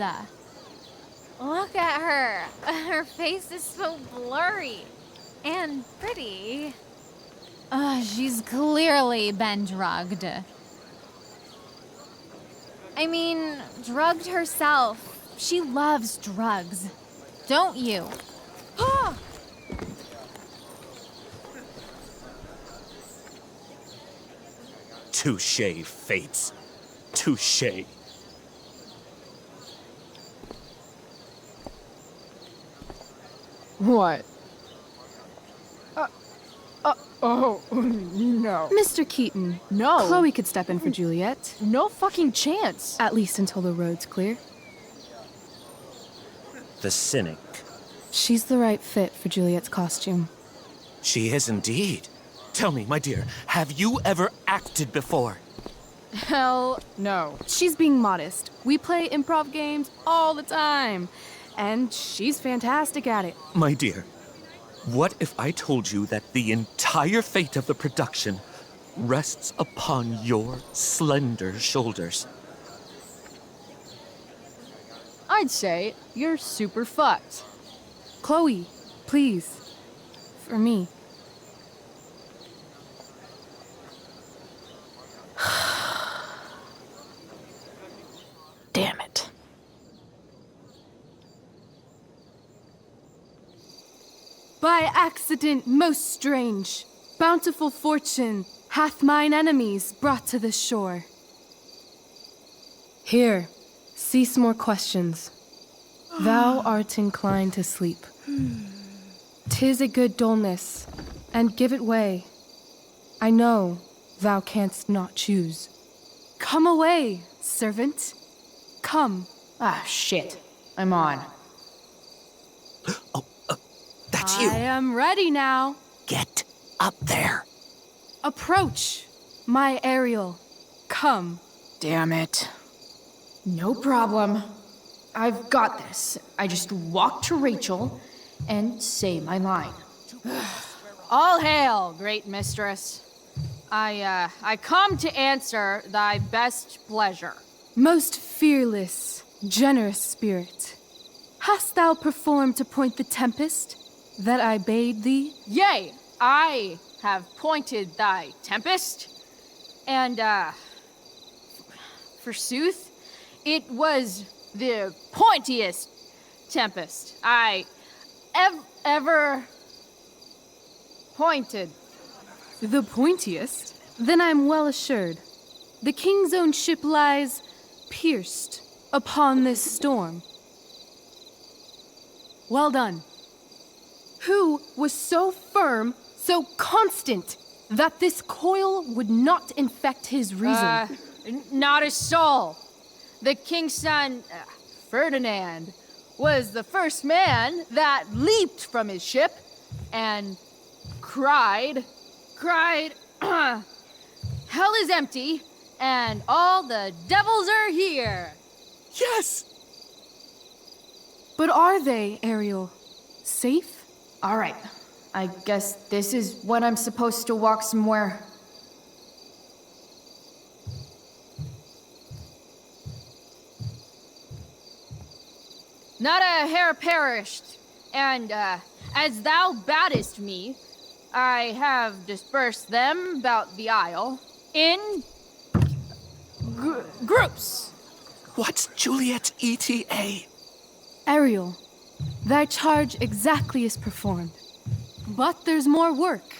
Look at her. Her face is so blurry and pretty. She's clearly been drugged. I mean, drugged herself. She loves drugs. Don't you? Touché, fates. Touché. What? Oh, no. Mr. Keaton. No. Chloe could step in for Juliet. No fucking chance. At least until the road's clear. The cynic. She's the right fit for Juliet's costume. She is indeed. Tell me, my dear, have you ever acted before? Hell no. She's being modest. We play improv games all the time. And she's fantastic at it. My dear, what if I told you that the entire fate of the production rests upon your slender shoulders. I'd say you're super fucked. Chloe, please. For me. Damn it. By accident most strange, bountiful fortune hath mine enemies brought to this shore. Here, cease more questions. Thou art inclined to sleep. 'Tis a good dullness, and give it way. I know thou canst not choose. Come away, servant. Come. Ah, shit. I'm on. That's you. I am ready now. Get up there. Approach, my Ariel. Come. Damn it. No problem. I've got this. I just walk to Rachel and say my line. All hail, great mistress. I come to answer thy best pleasure. Most fearless, generous spirit, hast thou performed to point the tempest that I bade thee? Yea, I have pointed thy tempest, and, forsooth, it was the pointiest tempest I ever pointed. The pointiest? Then I'm well assured. The king's own ship lies pierced upon this storm. Well done. Who was so firm, so constant, that this coil would not infect his reason? Not a soul. The king's son, Ferdinand, was the first man that leaped from his ship and cried, hell is empty, and all the devils are here. Yes! But are they, Ariel? Safe? All right. I guess this is when I'm supposed to walk somewhere. Not a hair perished, and as thou badest me, I have dispersed them about the isle in groups. What's Juliet's ETA? Ariel, thy charge exactly is performed. But there's more work.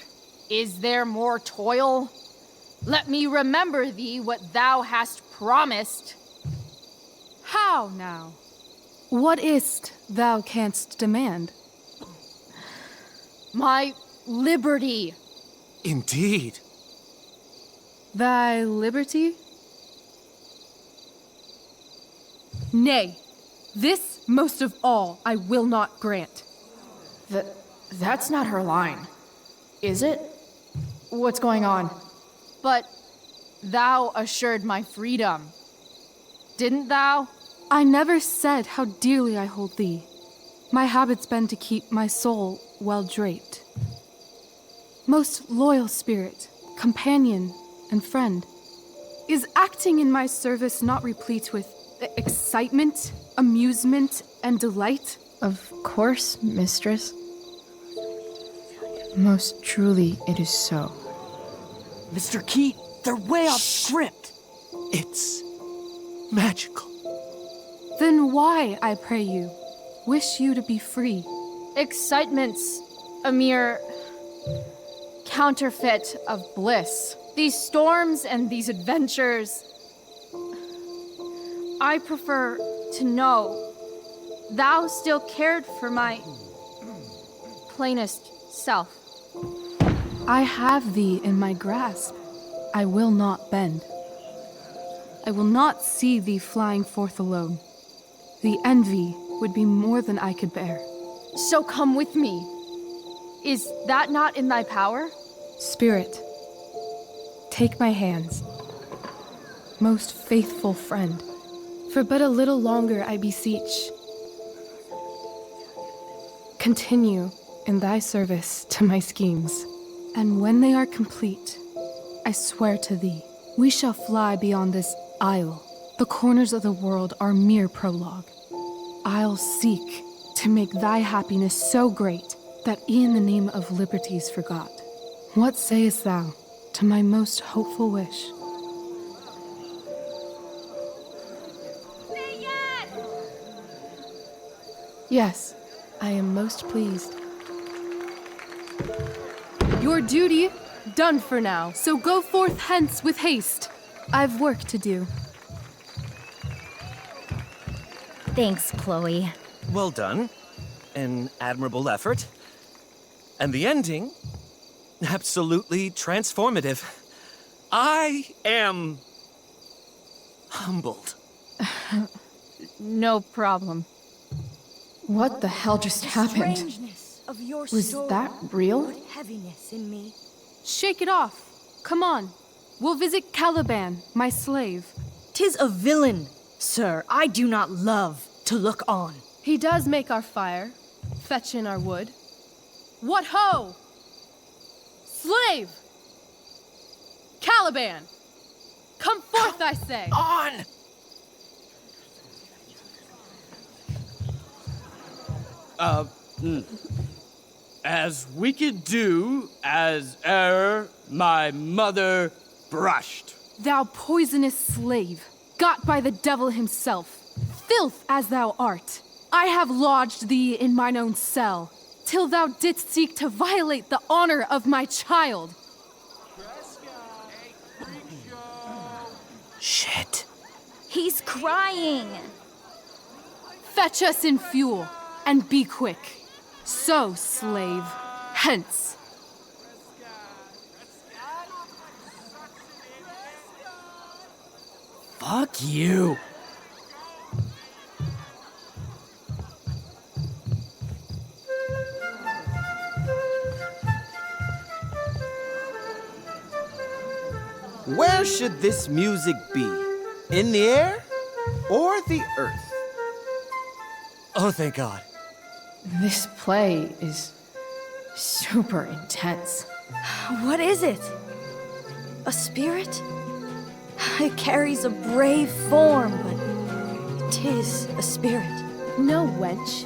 Is there more toil? Let me remember thee what thou hast promised. How now? What is't thou canst demand? My liberty. Indeed. Thy liberty? Nay, this most of all I will not grant. That's not her line. Is it? What's going on? But thou assured my freedom. Didn't thou? I never said how dearly I hold thee. My habit's been to keep my soul well draped. Most loyal spirit, companion, and friend, is acting in my service not replete with excitement, amusement, and delight? Of course, mistress. Most truly, it is so. Mr. Keat, they're way off script. It's magical. Then why, I pray you, wish you to be free? Excitement's a mere counterfeit of bliss. These storms and these adventures, I prefer to know thou still cared for my plainest self. I have thee in my grasp. I will not bend. I will not see thee flying forth alone. The envy would be more than I could bear. So come with me. Is that not in thy power? Spirit, take my hands. Most faithful friend, for but a little longer I beseech. Continue in thy service to my schemes, and when they are complete, I swear to thee, we shall fly beyond this isle. The corners of the world are mere prologue. I'll seek to make thy happiness so great that e'en the name of liberty's forgot. What sayest thou to my most hopeful wish? Say yes! Yes, I am most pleased. Your duty done for now, so go forth hence with haste. I've work to do. Thanks, Chloe. Well done. An admirable effort. And the ending, absolutely transformative. I am humbled. No problem. What the hell just happened? Of your Was soul that real? put heaviness in me. Shake it off. Come on. We'll visit Caliban, my slave. 'Tis a villain, sir, I do not love to look on. He does make our fire, fetch in our wood. What ho! Slave! Caliban! Come forth, I say! On! As we could do as e'er my mother brushed. Thou poisonous slave, got by the devil himself, filth as thou art, I have lodged thee in mine own cell, till thou didst seek to violate the honor of my child. Shit. He's crying. Fetch us in fuel, and be quick. So, slave, hence. Fuck you. Where should this music be? In the air or the earth? Oh, thank God. This play is super intense. What is it? A spirit? It carries a brave form, but 'tis a spirit. No, wench.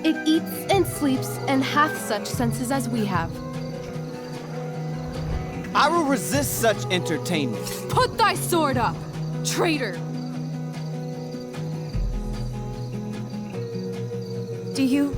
It eats and sleeps and hath such senses as we have. I will resist such entertainment. Put thy sword up, traitor! Do you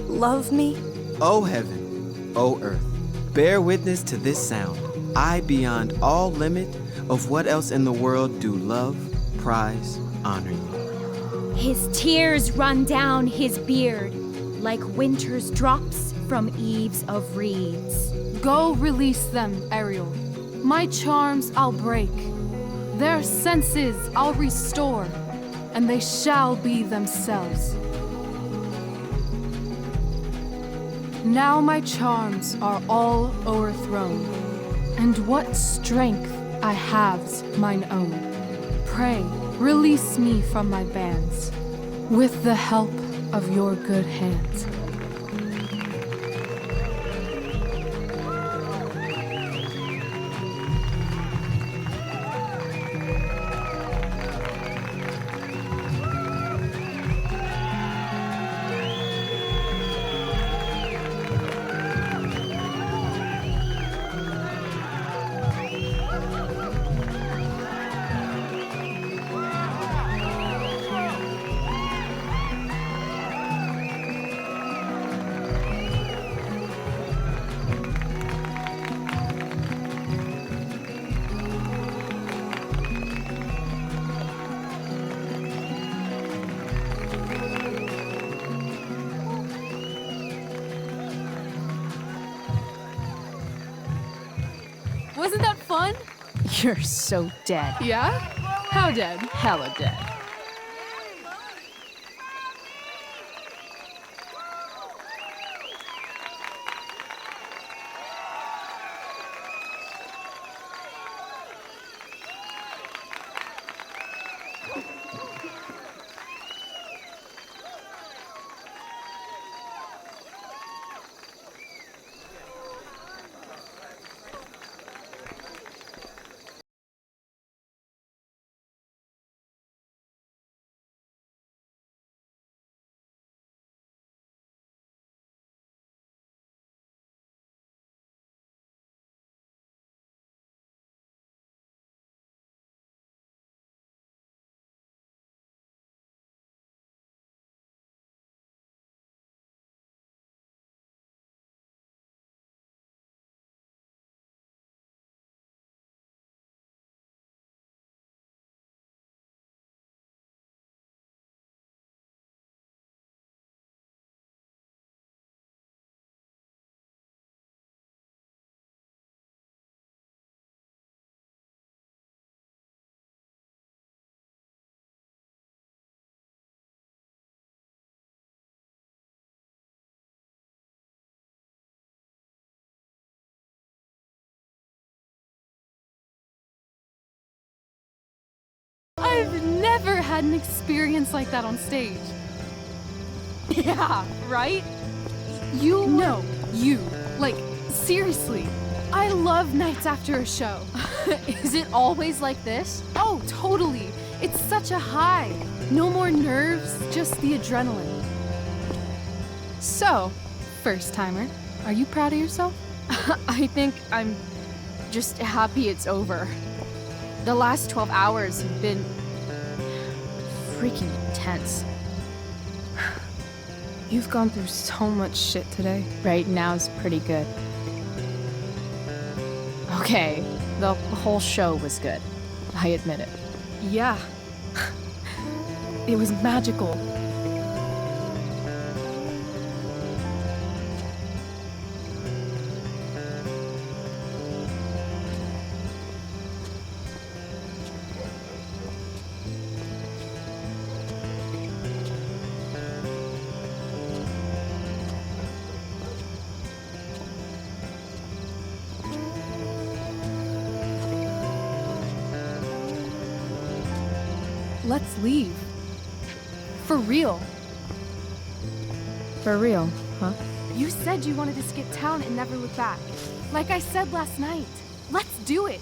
love me? O heaven, O earth, bear witness to this sound. I, beyond all limit of what else in the world do love, prize, honor you. His tears run down his beard like winter's drops from eaves of reeds. Go release them, Ariel. My charms I'll break. Their senses I'll restore, and they shall be themselves. Now my charms are all o'erthrown, and what strength I have's mine own. Pray, release me from my bands, with the help of your good hands. Wasn't that fun? You're so dead. Yeah? How dead? Hella dead. I've never had an experience like that on stage. Yeah, right? You? No, you. Like, seriously. I love nights after a show. Is it always like this? Oh, totally. It's such a high. No more nerves, just the adrenaline. So, first timer, are you proud of yourself? I think I'm just happy it's over. The last 12 hours have been freaking intense. You've gone through so much shit today. Right now's pretty good. Okay, the whole show was good. I admit it. Yeah. It was magical. Let's leave. For real. For real, huh? You said you wanted to skip town and never look back. Like I said last night. Let's do it.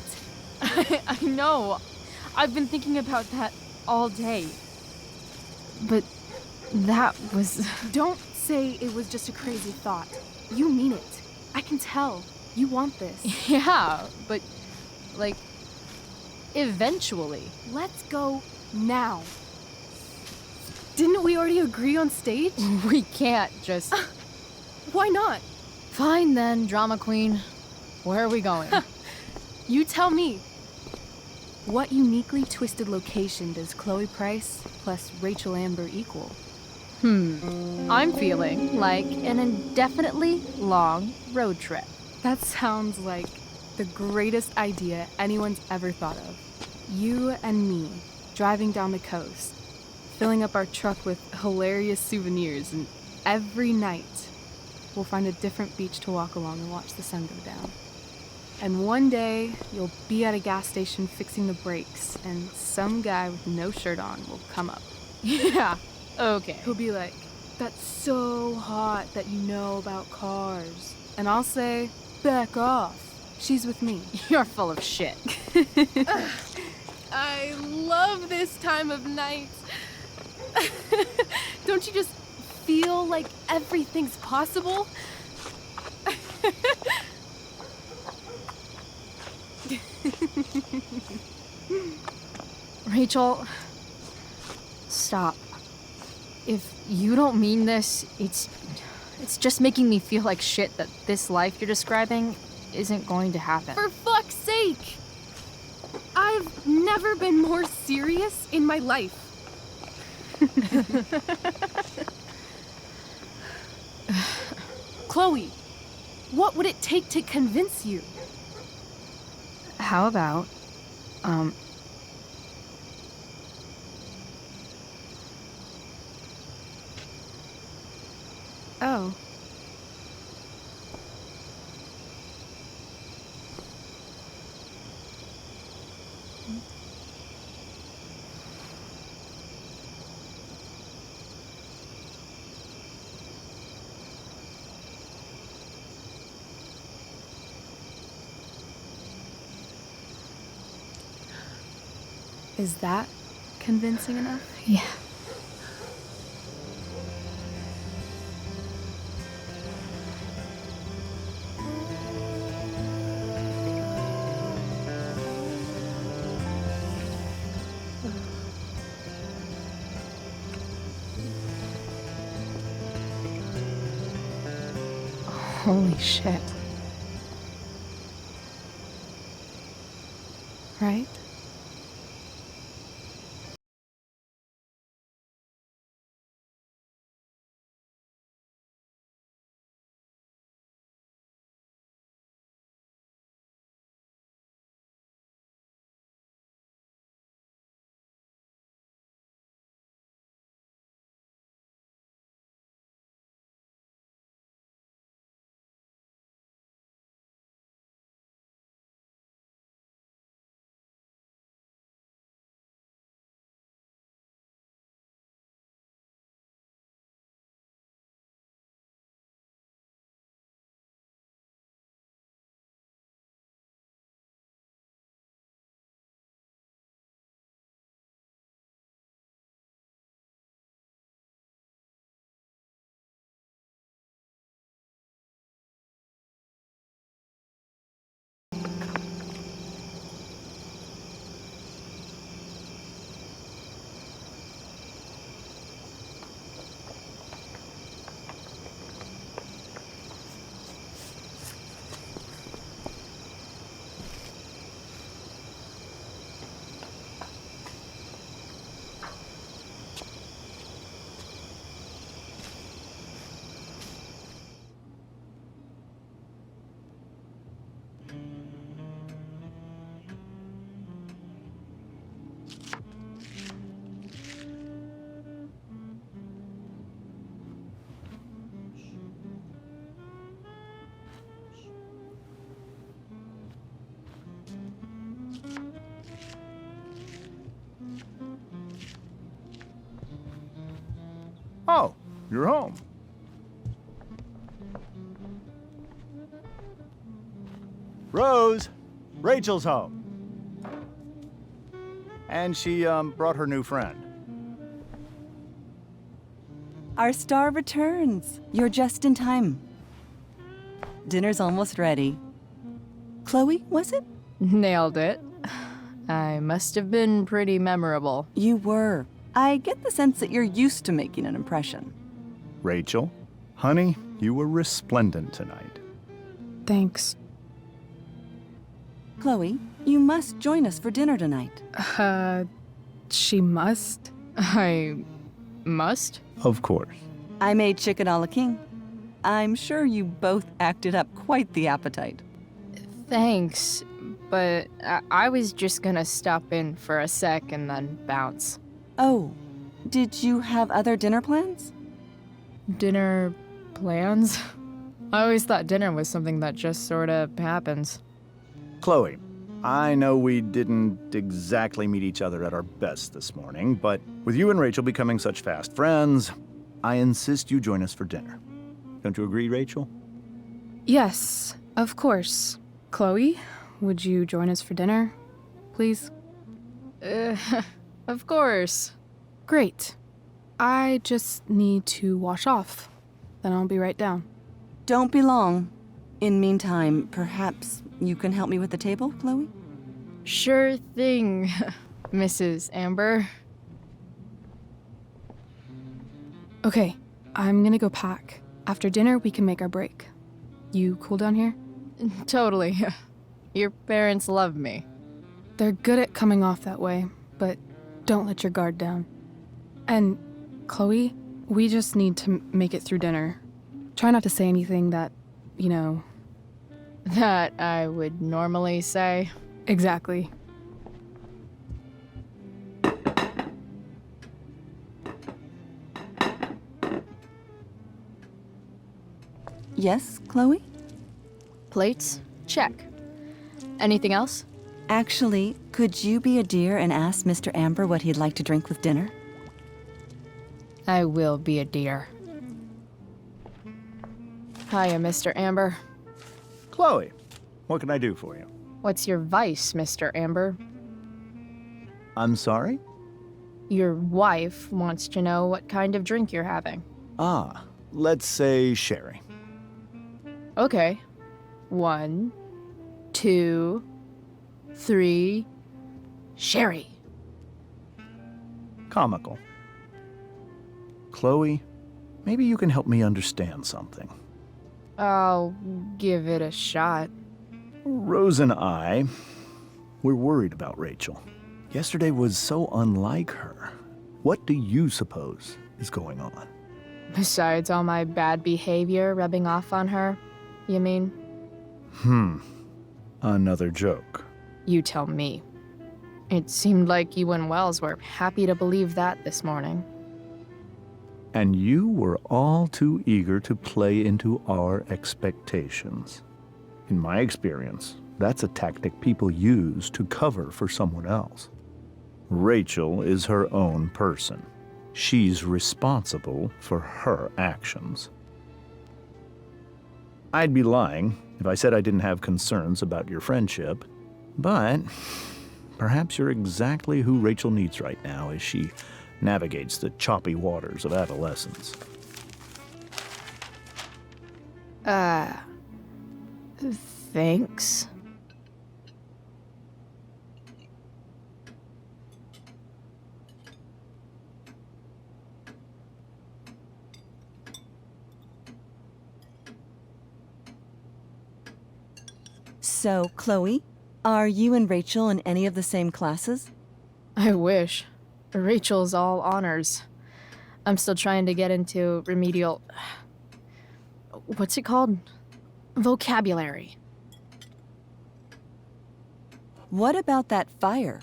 I know. I've been thinking about that all day. But that was... Don't say it was just a crazy thought. You mean it. I can tell. You want this. Yeah, but... like... eventually. Let's go now. Didn't we already agree on stage? We can't just... Why not? Fine then, drama queen. Where are we going? You tell me. What uniquely twisted location does Chloe Price plus Rachel Amber equal? I'm feeling like an indefinitely long road trip. That sounds like the greatest idea anyone's ever thought of. You and me, driving down the coast, filling up our truck with hilarious souvenirs, and every night we'll find a different beach to walk along and watch the sun go down. And one day you'll be at a gas station fixing the brakes, and some guy with no shirt on will come up. Yeah, okay. He'll be like, "That's so hot that you know about cars." And I'll say, "Back off. She's with me." You're full of shit. I love this time of night. Don't you just feel like everything's possible? Rachel, stop. If you don't mean this, it's just making me feel like shit that this life you're describing isn't going to happen. For fuck's sake! I've never been more serious in my life. Chloe, what would it take to convince you? How about, Oh. Is that convincing enough? Yeah. Holy shit. Right? Oh, you're home. Rose, Rachel's home. And she, brought her new friend. Our star returns. You're just in time. Dinner's almost ready. Chloe, was it? Nailed it. I must have been pretty memorable. You were. I get the sense that you're used to making an impression. Rachel, honey, you were resplendent tonight. Thanks. Chloe, you must join us for dinner tonight. She must? I must? Of course. I made chicken a la king. I'm sure you both acted up quite the appetite. Thanks, but I was just gonna stop in for a sec and then bounce. Oh, did you have other dinner plans? Dinner plans? I always thought dinner was something that just sorta happens. Chloe, I know we didn't exactly meet each other at our best this morning, but with you and Rachel becoming such fast friends, I insist you join us for dinner. Don't you agree, Rachel? Yes, of course. Chloe, would you join us for dinner, please? Of course. Great. I just need to wash off. Then I'll be right down. Don't be long. In meantime, perhaps you can help me with the table, Chloe? Sure thing, Mrs. Amber. Okay, I'm gonna go pack. After dinner, we can make our break. You cool down here? Totally. Your parents love me. They're good at coming off that way, but don't let your guard down. And, Chloe, we just need to make it through dinner. Try not to say anything that, That I would normally say. Exactly. Yes, Chloe? Plates? Check. Anything else? Actually, could you be a dear and ask Mr. Amber what he'd like to drink with dinner? I will be a dear. Hiya, Mr. Amber. Chloe, what can I do for you? What's your vice, Mr. Amber? I'm sorry? Your wife wants to know what kind of drink you're having. Ah, let's say sherry. Okay. 1, 2, 3. Sherry. Comical. Chloe, maybe you can help me understand something. I'll give it a shot. Rose and I, we're worried about Rachel. Yesterday was so unlike her. What do you suppose is going on? Besides all my bad behavior rubbing off on her, you mean? Another joke. You tell me. It seemed like you and Wells were happy to believe that this morning. And you were all too eager to play into our expectations. In my experience, that's a tactic people use to cover for someone else. Rachel is her own person. She's responsible for her actions. I'd be lying if I said I didn't have concerns about your friendship, but perhaps you're exactly who Rachel needs right now as she navigates the choppy waters of adolescence. Thanks. So, Chloe, are you and Rachel in any of the same classes? I wish. Rachel's all honors. I'm still trying to get into remedial... What's it called? Vocabulary. What about that fire?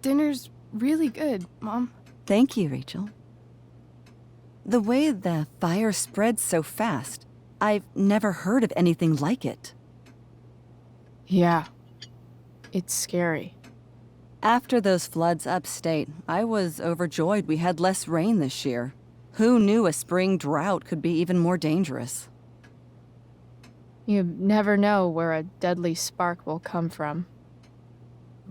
Dinner's really good, Mom. Thank you, Rachel. The way the fire spreads so fast, I've never heard of anything like it. Yeah. It's scary. After those floods upstate, I was overjoyed we had less rain this year. Who knew a spring drought could be even more dangerous? You never know where a deadly spark will come from.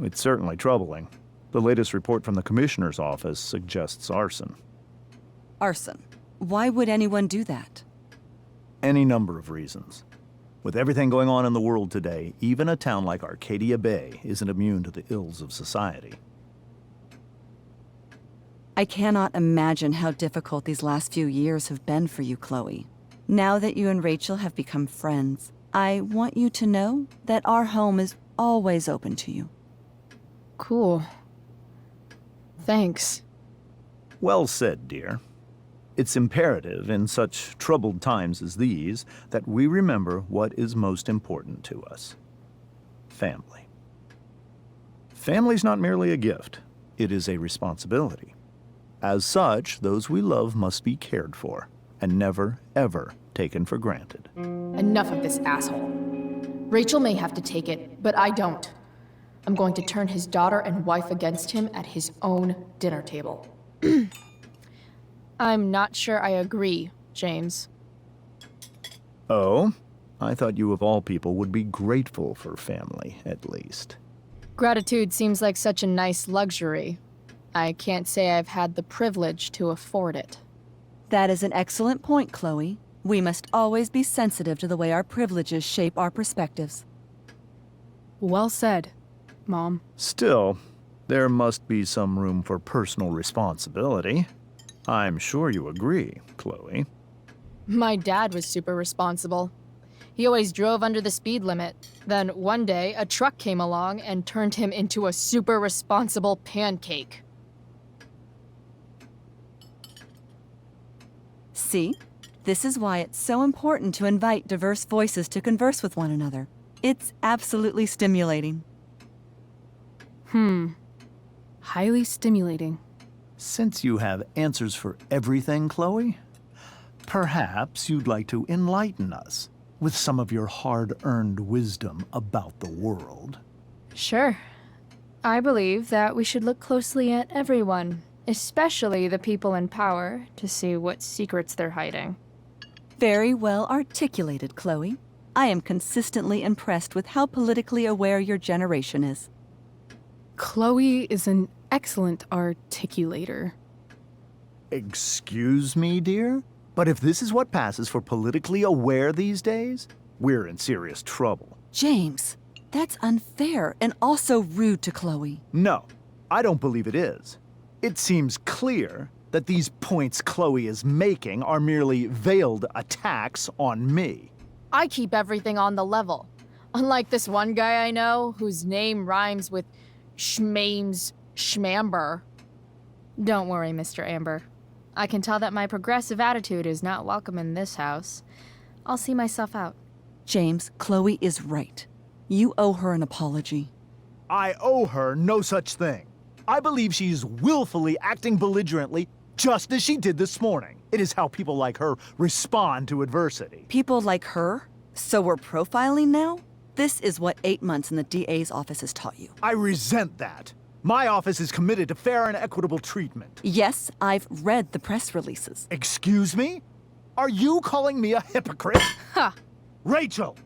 It's certainly troubling. The latest report from the Commissioner's office suggests arson. Arson? Why would anyone do that? Any number of reasons. With everything going on in the world today, even a town like Arcadia Bay isn't immune to the ills of society. I cannot imagine how difficult these last few years have been for you, Chloe. Now that you and Rachel have become friends, I want you to know that our home is always open to you. Cool. Thanks. Well said, dear. It's imperative in such troubled times as these that we remember what is most important to us. Family. Family's not merely a gift, it is a responsibility. As such, those we love must be cared for, and never, ever taken for granted. Enough of this asshole. Rachel may have to take it, but I don't. I'm going to turn his daughter and wife against him at his own dinner table. I'm not sure I agree, James. Oh? I thought you of all people would be grateful for family, at least. Gratitude seems like such a nice luxury. I can't say I've had the privilege to afford it. That is an excellent point, Chloe. We must always be sensitive to the way our privileges shape our perspectives. Well said, Mom. Still, there must be some room for personal responsibility. I'm sure you agree, Chloe. My dad was super responsible. He always drove under the speed limit. Then one day, a truck came along and turned him into a super responsible pancake. See? This is why it's so important to invite diverse voices to converse with one another. It's absolutely stimulating. Highly stimulating. Since you have answers for everything, Chloe, perhaps you'd like to enlighten us with some of your hard-earned wisdom about the world. Sure. I believe that we should look closely at everyone, especially the people in power, to see what secrets they're hiding. Very well articulated, Chloe. I am consistently impressed with how politically aware your generation is. Chloe is an excellent articulator. Excuse me, dear? But if this is what passes for politically aware these days, we're in serious trouble. James, that's unfair and also rude to Chloe. No, I don't believe it is. It seems clear that these points Chloe is making are merely veiled attacks on me. I keep everything on the level. Unlike this one guy I know, whose name rhymes with Schmames Schmamber. Don't worry, Mr. Amber. I can tell that my progressive attitude is not welcome in this house. I'll see myself out. James, Chloe is right. You owe her an apology. I owe her no such thing. I believe she's willfully acting belligerently, just as she did this morning. It is how people like her respond to adversity. People like her? So we're profiling now? This is what 8 months in the DA's office has taught you. I resent that. My office is committed to fair and equitable treatment. Yes, I've read the press releases. Excuse me? Are you calling me a hypocrite? Ha! Rachel!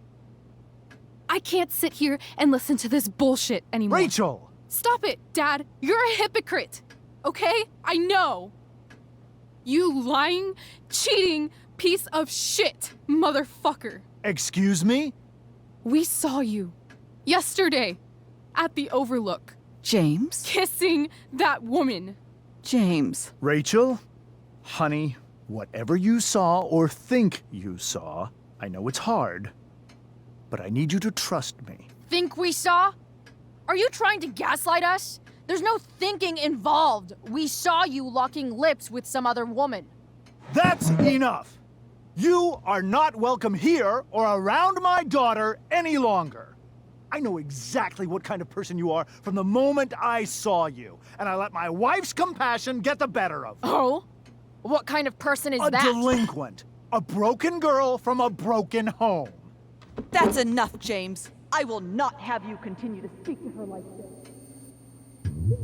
I can't sit here and listen to this bullshit anymore. Rachel! Stop it, Dad. You're a hypocrite. Okay? I know. You lying, cheating piece of shit, motherfucker. Excuse me? We saw you yesterday at the Overlook. James? Kissing that woman. James. Rachel? Honey, whatever you saw or think you saw, I know it's hard, but I need you to trust me. Think we saw? Are you trying to gaslight us? There's no thinking involved. We saw you locking lips with some other woman. That's enough! You are not welcome here or around my daughter any longer. I know exactly what kind of person you are from the moment I saw you, and I let my wife's compassion get the better of me. Oh? What kind of person is that? A delinquent. A broken girl from a broken home. That's enough, James. I will not have you continue to speak to her like this. Why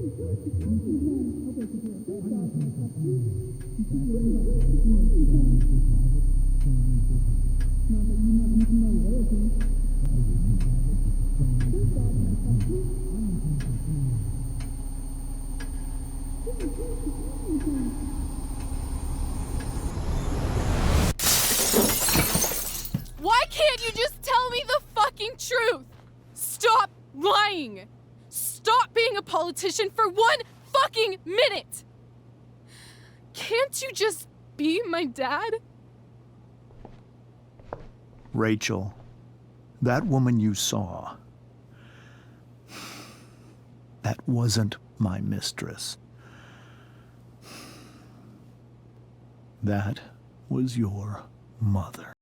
can't you just tell me the fucking truth? Stop lying! Stop being a politician for 1 fucking minute! Can't you just be my dad? Rachel, that woman you saw, that wasn't my mistress. That was your mother.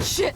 Shit!